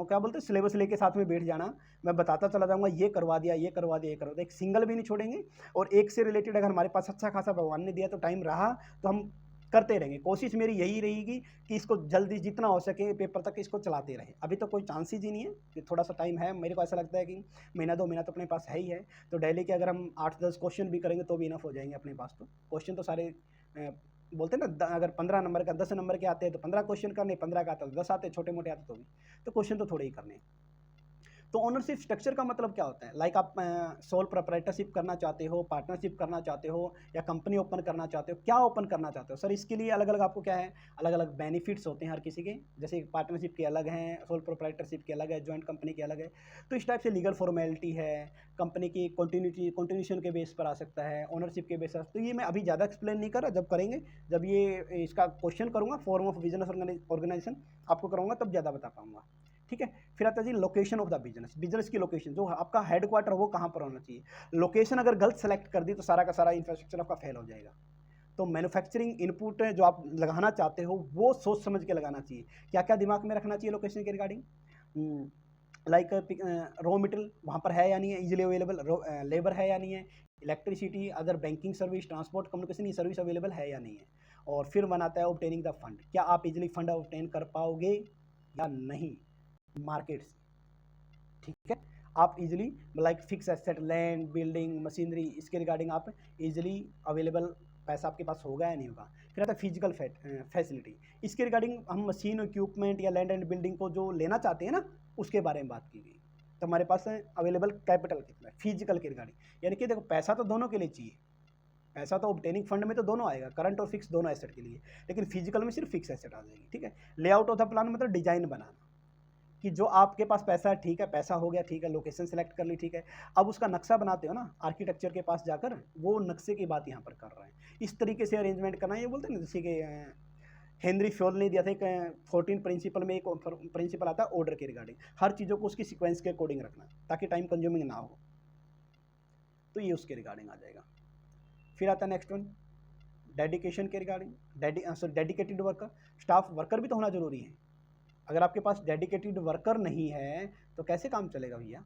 क्या बोलते हैं सिलेबस लेके साथ में बैठ जाना, मैं बताता चला जाऊँगा, ये करवा दिया, ये करवा दिया, ये करवा दिया, एक सिंगल भी नहीं छोड़ेंगे। और एक से रिलेटेड अगर हमारे पास अच्छा खासा भगवान ने दिया तो टाइम रहा तो हम करते रहेंगे। कोशिश मेरी यही रहेगी कि इसको जल्दी जितना हो सके पेपर तक इसको चलाते रहें। अभी तो कोई चांस ही नहीं है कि थोड़ा सा टाइम है, मेरे को ऐसा लगता है कि महीना 2 महीना तो अपने पास है ही है। तो डेली के अगर हम 8-10 क्वेश्चन भी करेंगे तो भी इनफ हो जाएंगे अपने पास। तो क्वेश्चन तो सारे बोलते हैं ना, अगर 15 नंबर का 10 नंबर के आते हैं तो 15 क्वेश्चन करने, 15 का आता है 10 आते हैं, छोटे मोटे आते तो भी, तो क्वेश्चन तो थोड़े ही करने हैं। तो ओनरशिप स्ट्रक्चर का मतलब क्या होता है, लाइक आप सोल प्रोप्राइटरशिप करना चाहते हो, पार्टनरशिप करना चाहते हो, या कंपनी ओपन करना चाहते हो, क्या ओपन करना चाहते हो सर, इसके लिए अलग अलग आपको क्या है, अलग अलग बेनिफिट्स होते हैं हर किसी के, जैसे पार्टनरशिप के अलग हैं, सोल प्रोप्राइटरशिप के अलग है, ज्वाइंट कंपनी के अलग है। तो इस टाइप से लीगल फॉर्मेलिटी है, कंपनी की कंटिन्यूशन के बेस पर आ सकता है, ओनरशिप के बेस पर। तो ये मैं अभी ज़्यादा एक्सप्लेन नहीं कर रहा, जब करेंगे, जब ये इसका क्वेश्चन करूँगा फॉर्म ऑफ बिजनेस ऑर्गेनाइजेशन आपको कराऊंगा तब ज़्यादा बता पाऊंगा, ठीक है। फिर आता है जी location of the business, business की लोकेशन, जो आपका हेडक्वार्टर वो कहाँ पर होना चाहिए। लोकेशन अगर गलत सेलेक्ट कर दी तो सारा का सारा इंफ्रास्ट्रक्चर आपका फेल हो जाएगा। तो मैन्युफैक्चरिंग इनपुट जो आप लगाना चाहते हो वो सोच समझ के लगाना चाहिए। क्या क्या दिमाग में रखना चाहिए लोकेशन के रिगार्डिंग, लाइक रॉ मटेरियल वहाँ पर है या नहीं है, इजीली अवेलेबल, लेबर है या नहीं है, electricity, other banking service, transport, communication, ये सर्विस अवेलेबल है या नहीं है। और फिर बनाता है ऑब्टेनिंग द फंड, क्या आप इजीली फंड ऑब्टेन कर पाओगे या नहीं मार्केट से, ठीक है। आप easily like fix asset, land, building, machinery, इसके रिगार्डिंग आप इजीली अवेलेबल पैसा आपके पास होगा या नहीं होगा। फिर आता है फिजिकल फैसिलिटी, इसके रिगार्डिंग हम मशीन, इक्विपमेंट या लैंड एंड बिल्डिंग को जो लेना चाहते हैं ना उसके बारे में बात की गई। तो हमारे पास अवेलेबल कैपिटल कितना है फिजिकल के रिगार्डिंग, यानी कि देखो पैसा तो दोनों के लिए चाहिए, पैसा तो ऑब्टेनिंग फंड में तो दोनों आएगा, करंट और फिक्स दोनों एसेट के लिए, लेकिन फिजिकल में सिर्फ फिक्स एसेट आ जाएगी, ठीक है। लेआउट ऑफ द प्लान मतलब डिजाइन बनाना, कि जो आपके पास पैसा है, ठीक है, पैसा हो गया, ठीक है, लोकेशन सेलेक्ट कर ली, ठीक है, अब उसका नक्शा बनाते हो ना आर्किटेक्चर के पास जाकर, वो नक्शे की बात यहाँ पर कर रहे हैं। इस तरीके से अरेंजमेंट करना, ये बोलते हैं ना जैसे कि हेनरी फ्योल ने दिया था एक 14 प्रिंसिपल में, एक प्रिंसिपल आता है ऑर्डर के रिगार्डिंग, हर चीज़ों को उसकी सीक्वेंस के अकॉर्डिंग रखना ताकि टाइम कंज्यूमिंग ना हो, तो ये उसके रिगार्डिंग आ जाएगा। फिर आता है नेक्स्ट वन डेडिकेशन के regarding, dedicated worker, staff worker भी तो होना जरूरी है। अगर आपके पास डेडिकेटेड वर्कर नहीं है तो कैसे काम चलेगा भैया।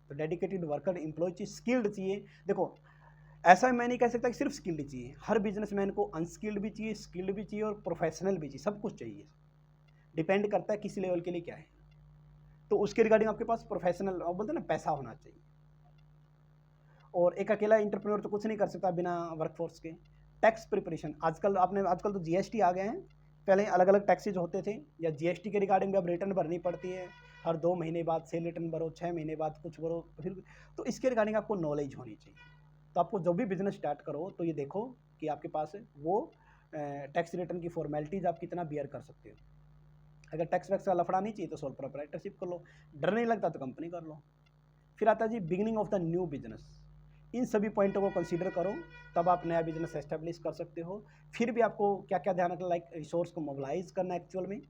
तो डेडिकेटेड वर्कर एम्प्लॉय चाहिए, स्किल्ड चाहिए। देखो ऐसा मैं नहीं कह सकता कि सिर्फ स्किल्ड चाहिए, हर बिजनेसमैन को अनस्किल्ड भी चाहिए, स्किल्ड भी चाहिए और प्रोफेशनल भी चाहिए, सब कुछ चाहिए, डिपेंड करता है किस लेवल के लिए क्या है। तो उसके रिगार्डिंग आपके पास प्रोफेशनल और बोलते हैं ना पैसा होना चाहिए। और एक अकेला इंटरप्रेन्योर तो कुछ नहीं कर सकता बिना वर्कफोर्स के। टैक्स प्रिपरेशन, आजकल तो जीएसटी आ गए हैं, पहले अलग अलग टैक्सेज होते थे, या जीएसटी के रिगार्डिंग भी अब रिटर्न भरनी पड़ती है, हर 2 महीने बाद सेल रिटर्न भरो, 6 महीने बाद कुछ भरो, फिर तो इसके रिगार्डिंग आपको नॉलेज होनी चाहिए। तो आपको जो भी बिजनेस स्टार्ट करो तो ये देखो कि आपके पास वो टैक्स रिटर्न की फॉर्मेलिटीज आप कितना बियर कर सकते हो। अगर टैक्स वैक्स का लफड़ा नहीं चाहिए तो सोल प्रोप्राइटरशिप कर लो, डर नहीं लगता तो कंपनी कर लो। फिर आता है जी beginning of the new business, इन सभी पॉइंटों को कंसीडर करो तब आप नया बिजनेस एस्टेब्लिश कर सकते हो। फिर भी आपको क्या क्या ध्यान रखना, लाइक रिसोर्स को मोबिलाइज करना एक्चुअल में,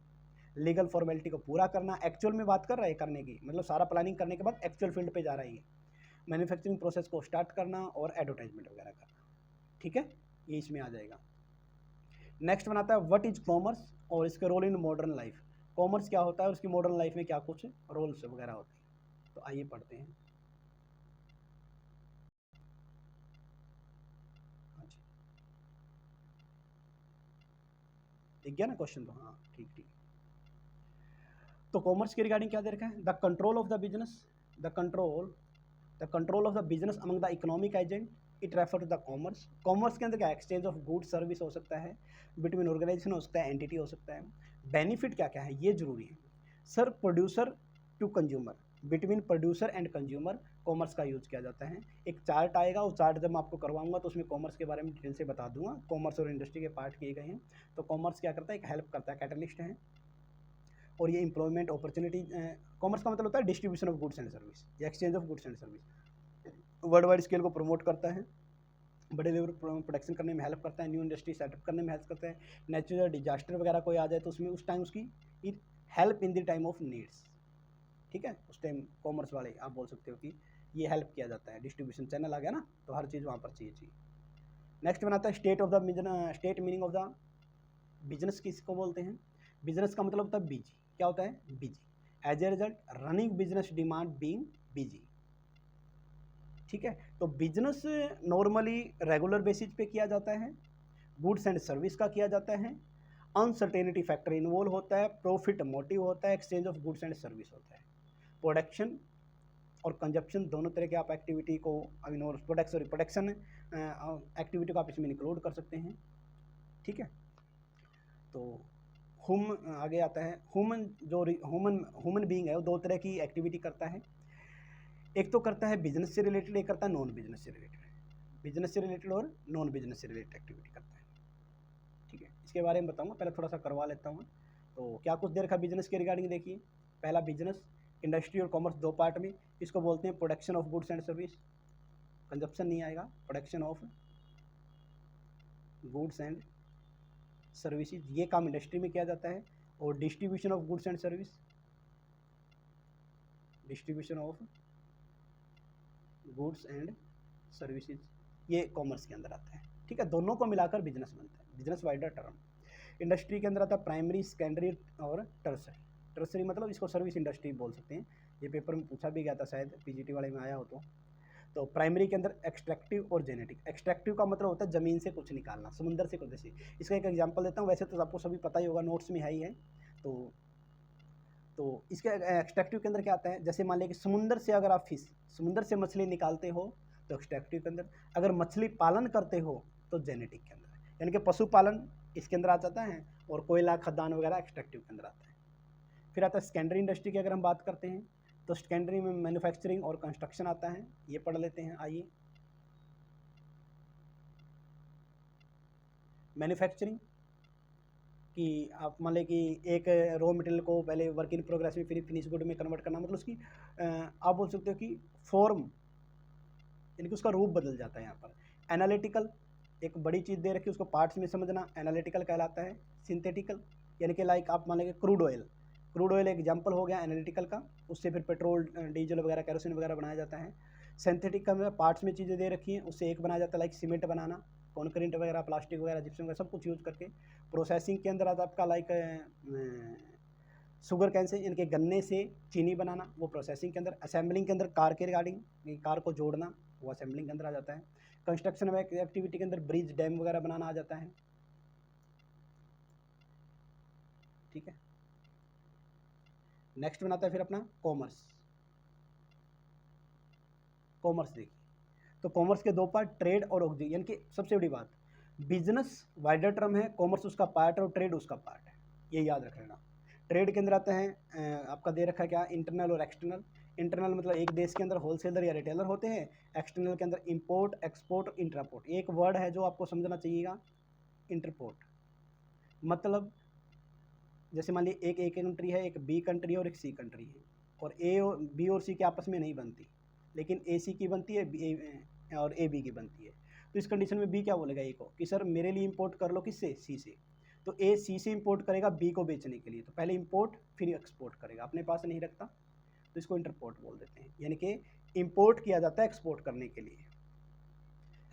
लीगल फॉर्मेलिटी को पूरा करना, एक्चुअल में बात कर रहा है करने की, मतलब सारा प्लानिंग करने के बाद एक्चुअल फील्ड पे जा रहा है, मैन्युफैक्चरिंग प्रोसेस को स्टार्ट करना और एडवर्टाइजमेंट वगैरह करना, ठीक है, ये इसमें आ जाएगा। नेक्स्ट बनाता है व्हाट इज कॉमर्स और इसके role in modern life, commerce क्या होता है और उसकी मॉडर्न लाइफ में क्या कुछ रोल्स वगैरह होते हैं। तो आइए पढ़ते हैं। अच्छा दिख गया ना क्वेश्चन, तो हाँ ठीक ठीक। तो कॉमर्स के रिगार्डिंग क्या दे रखा है, the control of the business, the control the control of the business among the economic agent, it refer to the commerce. Commerce के अंदर क्या एक्सचेंज ऑफ गुड सर्विस हो सकता है, बिटवीन ऑर्गेनाइजेशन हो सकता है, एंटिटी हो सकता है। बेनिफिट क्या क्या है ये जरूरी है sir, producer to consumer, between producer and consumer commerce का यूज किया जाता है। एक चार्ट आएगा, वो चार्ट जब मैं आपको करवाऊंगा तो उसमें कॉमर्स के बारे में डिटेल से बता दूंगा, कॉमर्स और इंडस्ट्री के पार्ट किए गए हैं। तो कॉमर्स क्या करता है, एक हेल्प करता है, कैटलिस्ट है, और ये एम्प्लॉयमेंट अपॉर्चुनिटी, कॉमर्स का मतलब होता है distribution of goods and service या exchange of goods and service, world wide scale को प्रमोट करता है, बड़े लेवल प्रोडक्शन करने में हेल्प करता है, न्यू इंडस्ट्री सेटअप करने में हेल्प करता है, नेचुरल डिजास्टर वगैरह कोई आ जाए तो उसमें उस टाइम उसकी help in the time of needs, ठीक है, उस टाइम कॉमर्स वाले आप बोल सकते हो कि ये हेल्प किया जाता है। डिस्ट्रीब्यूशन चैनल आ गया ना, तो हर चीज़ वहाँ पर चाहिए। नेक्स्ट बनाता है state of the state meaning of the business किसको बोलते हैं, बिजनेस का मतलब होता है बिजी, क्या होता है busy, as a result running business demand being busy, ठीक है। तो बिजनेस नॉर्मली रेगुलर बेसिस पे किया जाता है, गुड्स एंड सर्विस का किया जाता है, अनसर्टेनिटी फैक्टर इन्वॉल्व होता है, प्रॉफिट मोटिव होता है, exchange of goods and service होता है, प्रोडक्शन और कंजप्शन दोनों तरह के आप एक्टिविटी को प्रोडक्शन एक्टिविटी को आप इसमें इंक्लूड कर सकते हैं, ठीक है। तो आगे आता है ह्यूमन, जो ह्यूमन बीइंग है वो 2 तरह की एक्टिविटी करता है, एक तो करता है बिजनेस से रिलेटेड, एक करता है नॉन बिजनेस से रिलेटेड, बिजनेस से रिलेटेड और नॉन बिजनेस से रिलेटेड एक्टिविटी करता है, ठीक है। इसके बारे में बताऊंगा, पहले थोड़ा सा करवा लेता हूँ। तो क्या कुछ देर का बिजनेस के रिगार्डिंग देखिए, पहला बिजनेस इंडस्ट्री और कॉमर्स 2 पार्ट में, इसको बोलते हैं production of goods and service, consumption नहीं आएगा, production of goods and services, ये काम इंडस्ट्री में किया जाता है, और distribution of goods and service distribution of goods and services, ये कॉमर्स के अंदर आता है। ठीक है, दोनों को मिलाकर बिजनेस बनता है, बिजनेस वाइडर टर्म। इंडस्ट्री के अंदर आता है प्राइमरी, सेकेंडरी और टर्सरी। टर्सरी मतलब इसको सर्विस इंडस्ट्री बोल सकते हैं, ये पेपर में पूछा भी गया था शायद, पीजीटी वाले में आया हो तो प्राइमरी के अंदर एक्सट्रैक्टिव और जेनेटिक। एक्सट्रैक्टिव का मतलब होता है ज़मीन से कुछ निकालना, समुंदर से कुछ। जैसे इसका एक एग्जांपल देता हूँ, वैसे तो आपको सभी पता ही होगा, नोट्स में है ही है। तो इसके एक्सट्रैक्टिव के अंदर क्या आता है, जैसे मान लिया कि समुंदर से अगर आप समुंदर से मछली निकालते हो तो एक्सट्रैक्टिव के अंदर, अगर मछली पालन करते हो तो जेनेटिक के अंदर, यानी कि पशुपालन इसके अंदर आ जाता है, और कोयला खदान वगैरह एक्सट्रैक्टिव के अंदर आता है। फिर आता है सेकेंडरी इंडस्ट्री की अगर हम बात करते हैं तो सेकेंडरी में मैन्युफैक्चरिंग और कंस्ट्रक्शन आता है, ये पढ़ लेते हैं। आइए, मैन्युफैक्चरिंग कि आप मान लें कि एक रॉ मटेरियल को पहले वर्क इन प्रोग्रेस में फिर फिनिश गुड में कन्वर्ट करना, मतलब उसकी आप बोल सकते हो कि फॉर्म, यानी कि उसका रूप बदल जाता है यहाँ पर। एनालिटिकल, एक बड़ी चीज़ दे रखी है उसको पार्ट्स में समझना, एनालिटिकल कहलाता है। सिंथेटिकल, यानी कि लाइक आप मान लेंगे क्रूड ऑयल एग्जाम्पल हो गया एनालिटिकल का, उससे फिर पेट्रोल डीजल वगैरह कैरोसिन वगैरह बनाया जाता है। सिंथेटिक का में पार्ट्स में चीज़ें दे रखी हैं, उससे एक बनाया जाता है, लाइक सीमेंट बनाना, कॉन्क्रीट वगैरह, प्लास्टिक वगैरह, जिप्सम वगैरह सब कुछ यूज़ करके। प्रोसेसिंग के अंदर आता है आपका लाइक शुगर कैन से, इनके गन्ने से चीनी बनाना, वो प्रोसेसिंग के अंदर। असेंबलिंग के अंदर कार के रिगार्डिंग, कार को जोड़ना, वो असेंबलिंग के अंदर आ जाता है। कंस्ट्रक्शन एक्टिविटी के अंदर ब्रिज, डैम वगैरह बनाना आ जाता है। ठीक है, नेक्स्ट बनाता है फिर अपना कॉमर्स। कॉमर्स देखिए, तो कॉमर्स के दो पार्ट, ट्रेड और ऑक्जी, यानी कि सबसे बड़ी बात, बिजनेस वाइडर टर्म है, कॉमर्स उसका पार्ट और ट्रेड उसका पार्ट है, ये याद रख लेना। ट्रेड के अंदर आता है आपका दे रखा है क्या, इंटरनल और एक्सटर्नल। इंटरनल मतलब एक देश के अंदर होलसेलर या रिटेलर होते हैं, एक्सटर्नल के अंदर इंपोर्ट, एक्सपोर्ट, इंट्रापोर्ट। एक वर्ड है जो आपको समझना चाहिएगा, इंटरपोर्ट। मतलब जैसे मान लीजिए एक कंट्री है, एक बी कंट्री है और एक सी कंट्री है, और ए और बी और सी के आपस में नहीं बनती, लेकिन ए सी की बनती है और ए बी की बनती है। तो इस कंडीशन में बी क्या बोलेगा ए को कि सर मेरे लिए इंपोर्ट कर लो, किससे, सी से। तो ए सी से इंपोर्ट करेगा बी को बेचने के लिए, तो पहले इंपोर्ट फिर एक्सपोर्ट करेगा, अपने पास नहीं रखता, तो इसको इंटरपोर्ट बोल देते हैं, यानी कि इंपोर्ट किया जाता है एक्सपोर्ट करने के लिए।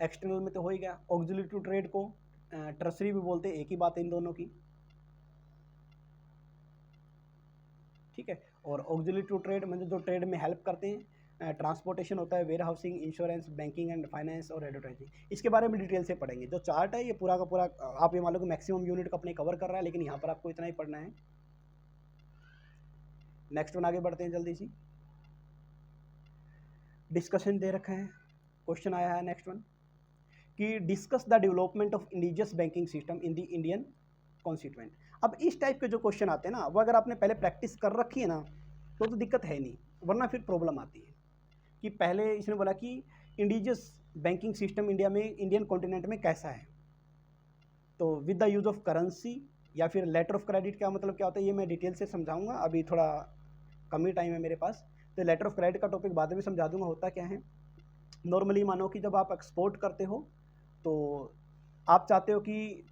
एक्सटर्नल में तो हो ही गया। ऑक्सिलरी टू ट्रेड को टर्सरी भी बोलते हैं, एक ही बात है इन दोनों की। ठीक है, और ऑक्सिलरी टू ट्रेड मतलब जो ट्रेड में हेल्प करते हैं, ट्रांसपोर्टेशन होता है, warehousing, insurance, banking and finance और एडवर्टाइजिंग। इसके बारे में डिटेल से पढ़ेंगे। जो चार्ट है ये पूरा का पूरा आप ये मान लो कि मैक्सिमम यूनिट को अपने कवर कर रहा है, लेकिन यहाँ पर आपको इतना ही पढ़ना है। नेक्स्ट वन आगे बढ़ते हैं जल्दी सी। डिस्कशन दे रखा है, क्वेश्चन आया है नेक्स्ट वन कि discuss the development of indigenous banking system in the Indian constituent. अब इस टाइप के जो क्वेश्चन आते हैं ना, वो अगर आपने पहले प्रैक्टिस कर रखी है ना तो दिक्कत है नहीं, वरना फिर प्रॉब्लम आती है। कि पहले इसने बोला कि इंडिजियस बैंकिंग सिस्टम इंडिया में, इंडियन कॉन्टिनेंट में कैसा है, तो with the use of currency या फिर लेटर ऑफ क्रेडिट, क्या मतलब क्या होता है ये मैं डिटेल से समझाऊंगा, अभी थोड़ा कम ही टाइम है मेरे पास। तो लेटर ऑफ क्रेडिट का टॉपिक बाद में समझा दूंगा, होता क्या है। नॉर्मली मानो कि जब आप एक्सपोर्ट करते हो तो आप चाहते हो कि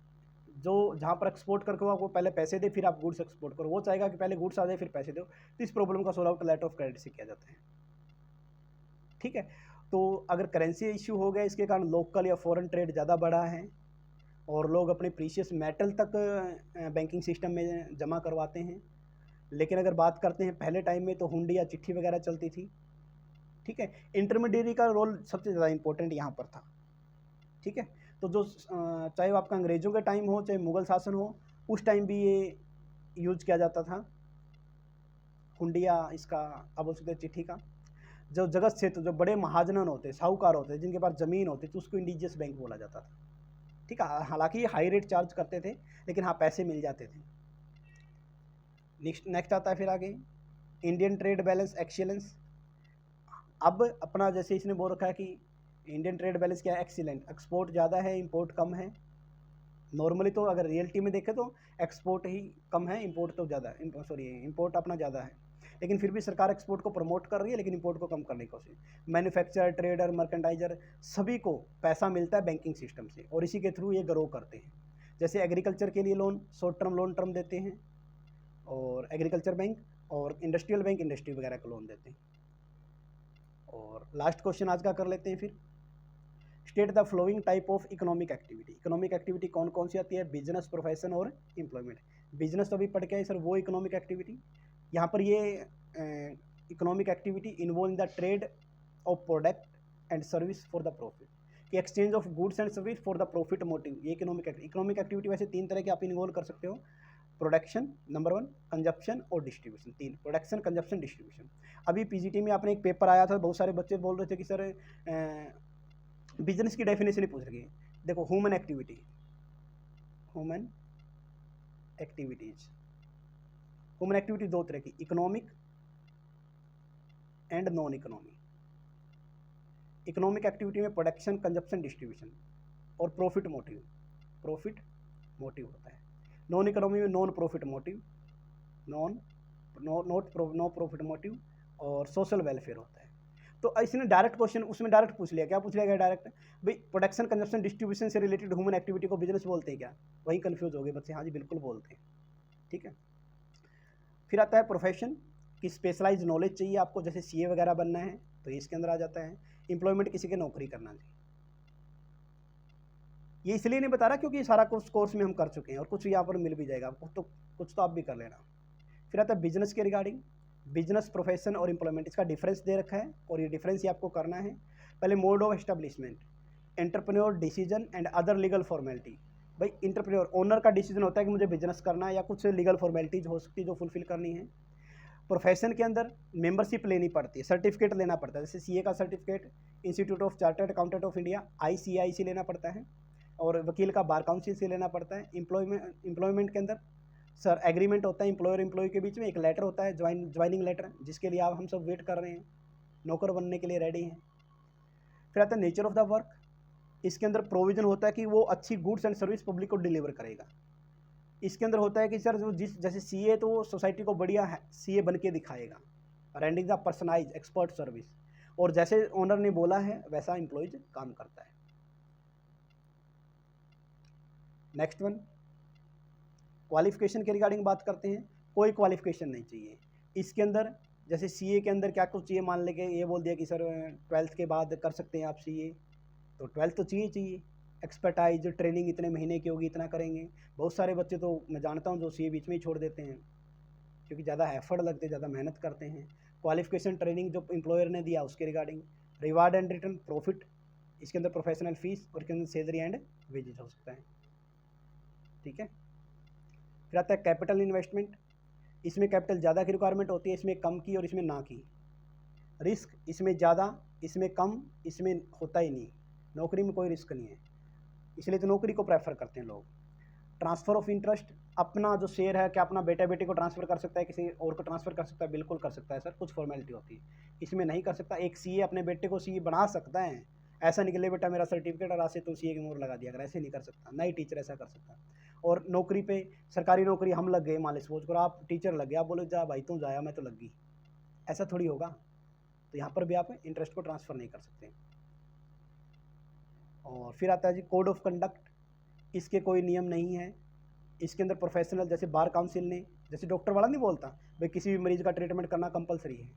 जो जहाँ पर एक्सपोर्ट करके हो आपको पहले पैसे दे, फिर आप गुड्स एक्सपोर्ट करो, वो चाहेगा कि पहले गुड्स आ जाए फिर पैसे दो। तो इस प्रॉब्लम का solve out later of credit से किया जाता है। ठीक है, तो अगर करेंसी इश्यू हो गया, इसके कारण लोकल या फॉरेन ट्रेड ज़्यादा बढ़ा है, और लोग अपने प्रीशियस मेटल तक बैंकिंग सिस्टम में जमा करवाते हैं। लेकिन अगर बात करते हैं पहले टाइम में, तो हुंडी या चिट्ठी वगैरह चलती थी। ठीक है, इंटरमीडिएरी का रोल सबसे ज़्यादा इंपॉर्टेंट यहाँ पर था। ठीक है, तो जो चाहे वो आपका अंग्रेज़ों का टाइम हो, चाहे मुग़ल शासन हो, उस टाइम भी ये यूज किया जाता था, हुंडिया इसका आप बोल सकते हैं चिट्ठी का। जो जगत क्षेत्र, जो बड़े महाजनन होते, साहूकार होते, जिनके पास ज़मीन होती, तो उसको इंडिजियस बैंक बोला जाता था। ठीक है, हालांकि ये हाई रेट चार्ज करते थे, लेकिन हाँ पैसे मिल जाते थे। नेक्स्ट आता है फिर आगे इंडियन ट्रेड बैलेंस एक्सीलेंस। अब अपना जैसे इसने बोल रखा है कि इंडियन ट्रेड बैलेंस क्या है, एक्सीलेंट, एक्सपोर्ट ज़्यादा है, इंपोर्ट कम है। नॉर्मली तो अगर रियलिटी में देखें तो एक्सपोर्ट ही कम है, इंपोर्ट तो ज़्यादा, सॉरी इंपोर्ट अपना ज़्यादा है। लेकिन फिर भी सरकार एक्सपोर्ट को प्रमोट कर रही है, लेकिन इंपोर्ट को कम करने की कोशिश। मैन्युफैक्चरर, ट्रेडर, मर्केंटाइजर, सभी को पैसा मिलता है बैंकिंग सिस्टम से, और इसी के थ्रू ये ग्रो करते हैं। जैसे एग्रीकल्चर के लिए loan, short term loan term देते हैं, और एग्रीकल्चर बैंक, और इंडस्ट्रियल बैंक इंडस्ट्री वगैरह का लोन देते हैं। और लास्ट क्वेश्चन आज का कर लेते हैं फिर। State the flowing type of economic activity. Economic activity कौन कौन सी आती है? बिजनेस, प्रोफेशन और एम्प्लॉयमेंट। बिजनेस तो अभी पढ़ के आए सर, वो इकोनॉमिक एक्टिविटी। यहाँ पर ये economic activity involve in the trade of product and service for the profit, कि exchange of goods and service for the profit motive, ये इकोनॉमिक एक्टिविटी वैसे 3 तरह के आप इन्वॉल्व कर सकते हो। प्रोडक्शन नंबर 1, कंजप्शन और डिस्ट्रीब्यूशन। 3, production, consumption, distribution. अभी पीजीटी में आपने एक पेपर आया था, बहुत सारे बच्चे बोल रहे थे कि सर बिजनेस की डेफिनेशन ही पूछ रही है। देखो, human activity, human activities, human activity 2 तरह की, economic and non economic. Economic activity में प्रोडक्शन, कंजप्शन, डिस्ट्रीब्यूशन और प्रॉफिट मोटिव होता है। नॉन इकोनॉमी में non profit motive, no profit motive और सोशल वेलफेयर होता है। तो इसने डायरेक्ट क्वेश्चन उसमें डायरेक्ट पूछ लिया, क्या पूछ लिया गया डायरेक्ट, भाई प्रोडक्शन, कंजप्शन, डिस्ट्रीब्यूशन से रिलेटेड ह्यूमन एक्टिविटी को बिजनेस बोलते हैं क्या? वही कंफ्यूज हो गए बच्चे। हाँ जी, बिल्कुल बोलते हैं। ठीक है। फिर आता है प्रोफेशन, की स्पेशलाइज नॉलेज चाहिए आपको, जैसे सीए वगैरह बनना है तो इसके अंदर आ जाता है। एम्प्लॉयमेंट, किसी के नौकरी करना चाहिए। ये इसलिए नहीं बता रहा क्योंकि सारा कोर्स में हम कर चुके हैं और कुछ यहाँ पर मिल भी जाएगा आपको, तो कुछ तो आप भी कर लेना। फिर आता है बिजनेस के रिगार्डिंग, बिजनेस, प्रोफेशन और एम्प्लॉयमेंट, इसका डिफरेंस दे रखा है और ये डिफरेंस ही आपको करना है। पहले mode of establishment, entrepreneur decision and other legal formality. भाई इंटरप्रेन्योर, ओनर का डिसीजन होता है कि मुझे बिजनेस करना है या कुछ लीगल फॉर्मेलिटीज हो सकती है जो फुलफिल करनी है। प्रोफेशन के अंदर मेंबरशिप लेनी पड़ती है, सर्टिफिकेट लेना पड़ता है, जैसे सीए का certificate institute of chartered accountant of India ICAI लेना पड़ता है, और वकील का बार काउंसिल से लेना पड़ता है। एम्प्लॉयमेंट के अंदर सर एग्रीमेंट होता है एम्प्लॉयर एम्प्लॉय के बीच में, एक लेटर होता है ज्वाइनिंग लेटर, जिसके लिए आप हम सब वेट कर रहे हैं, नौकर बनने के लिए रेडी हैं। फिर आता है नेचर ऑफ द वर्क, इसके अंदर प्रोविजन होता है कि वो अच्छी गुड्स एंड सर्विस पब्लिक को डिलीवर करेगा। इसके अंदर होता है कि सर जो जैसे सीए तो वो सोसाइटी को बढ़िया सीए बन के दिखाएगा, rending the personalise expert service, और जैसे ओनर ने बोला है वैसा एम्प्लॉयज काम करता है। नेक्स्ट वन, क्वालिफिकेशन के रिगार्डिंग बात करते हैं। कोई क्वालिफिकेशन नहीं चाहिए इसके अंदर। जैसे सीए के अंदर क्या कुछ चाहिए, मान लेके ये बोल दिया कि सर 12th के बाद कर सकते हैं आप सीए, तो 12th तो चाहिए। एक्सपर्टाइज ट्रेनिंग इतने महीने की होगी, इतना करेंगे। बहुत सारे बच्चे तो मैं जानता हूँ जो सीए बीच में ही छोड़ देते हैं क्योंकि ज़्यादा एफर्ट लगते, ज़्यादा मेहनत करते हैं। क्वालिफिकेशन ट्रेनिंग जो एम्प्लॉयर ने दिया उसके regarding. Reward and return, profit, इसके अंदर प्रोफेशनल फीस और इसके अंदर सैलरी एंड वेजेस हो सकता है। ठीक है। फिर आता है कैपिटल इन्वेस्टमेंट, इसमें कैपिटल ज़्यादा की रिक्वायरमेंट होती है, इसमें कम की और इसमें ना की। रिस्क, इसमें ज़्यादा, इसमें कम, इसमें होता ही नहीं। नौकरी में कोई रिस्क नहीं है, इसलिए तो नौकरी को प्रेफर करते हैं लोग। ट्रांसफ़र ऑफ इंटरेस्ट, अपना जो शेयर है क्या अपना बेटा बेटी को ट्रांसफ़र कर सकता है, किसी और को ट्रांसफ़र कर सकता है? बिल्कुल कर सकता है सर, कुछ फॉर्मेलिटी होती है, इसमें नहीं कर सकता। एक सीए अपने बेटे को सीए बना सकता है, ऐसा निकले बेटा मेरा सर्टिफिकेट और आज से तो सीए की मोहर लगा दिया, अगर ऐसे नहीं कर सकता। नई टीचर ऐसा कर सकता। और नौकरी पे, सरकारी नौकरी हम लग गए, मान लीजिए सपोज करो आप टीचर लग गए, आप बोले जा भाई तुम जाया मैं तो लग गई, ऐसा थोड़ी होगा। तो यहाँ पर भी आप इंटरेस्ट को ट्रांसफ़र नहीं कर सकते। और फिर आता है जी कोड ऑफ कंडक्ट, इसके कोई नियम नहीं है। इसके अंदर प्रोफेशनल, जैसे बार काउंसिल ने, जैसे डॉक्टर वाला नहीं बोलता भाई किसी भी मरीज़ का ट्रीटमेंट करना कंपलसरी है,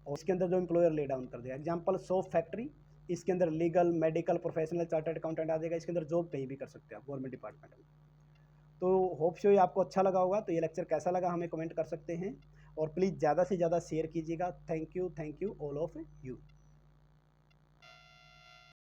और इसके अंदर जो एम्प्लॉयर ले डाउन कर दिया। एग्जांपल सोप फैक्ट्री, इसके अंदर legal, medical, professional, chartered accountant आ जाएगा। इसके अंदर जॉब कहीं भी कर सकते हैं आप गवर्नमेंट डिपार्टमेंट में। तो होप सो ये आपको अच्छा लगा होगा। तो ये लेक्चर कैसा लगा हमें कमेंट कर सकते हैं, और प्लीज़ ज़्यादा से ज़्यादा शेयर कीजिएगा। Thank you all of you.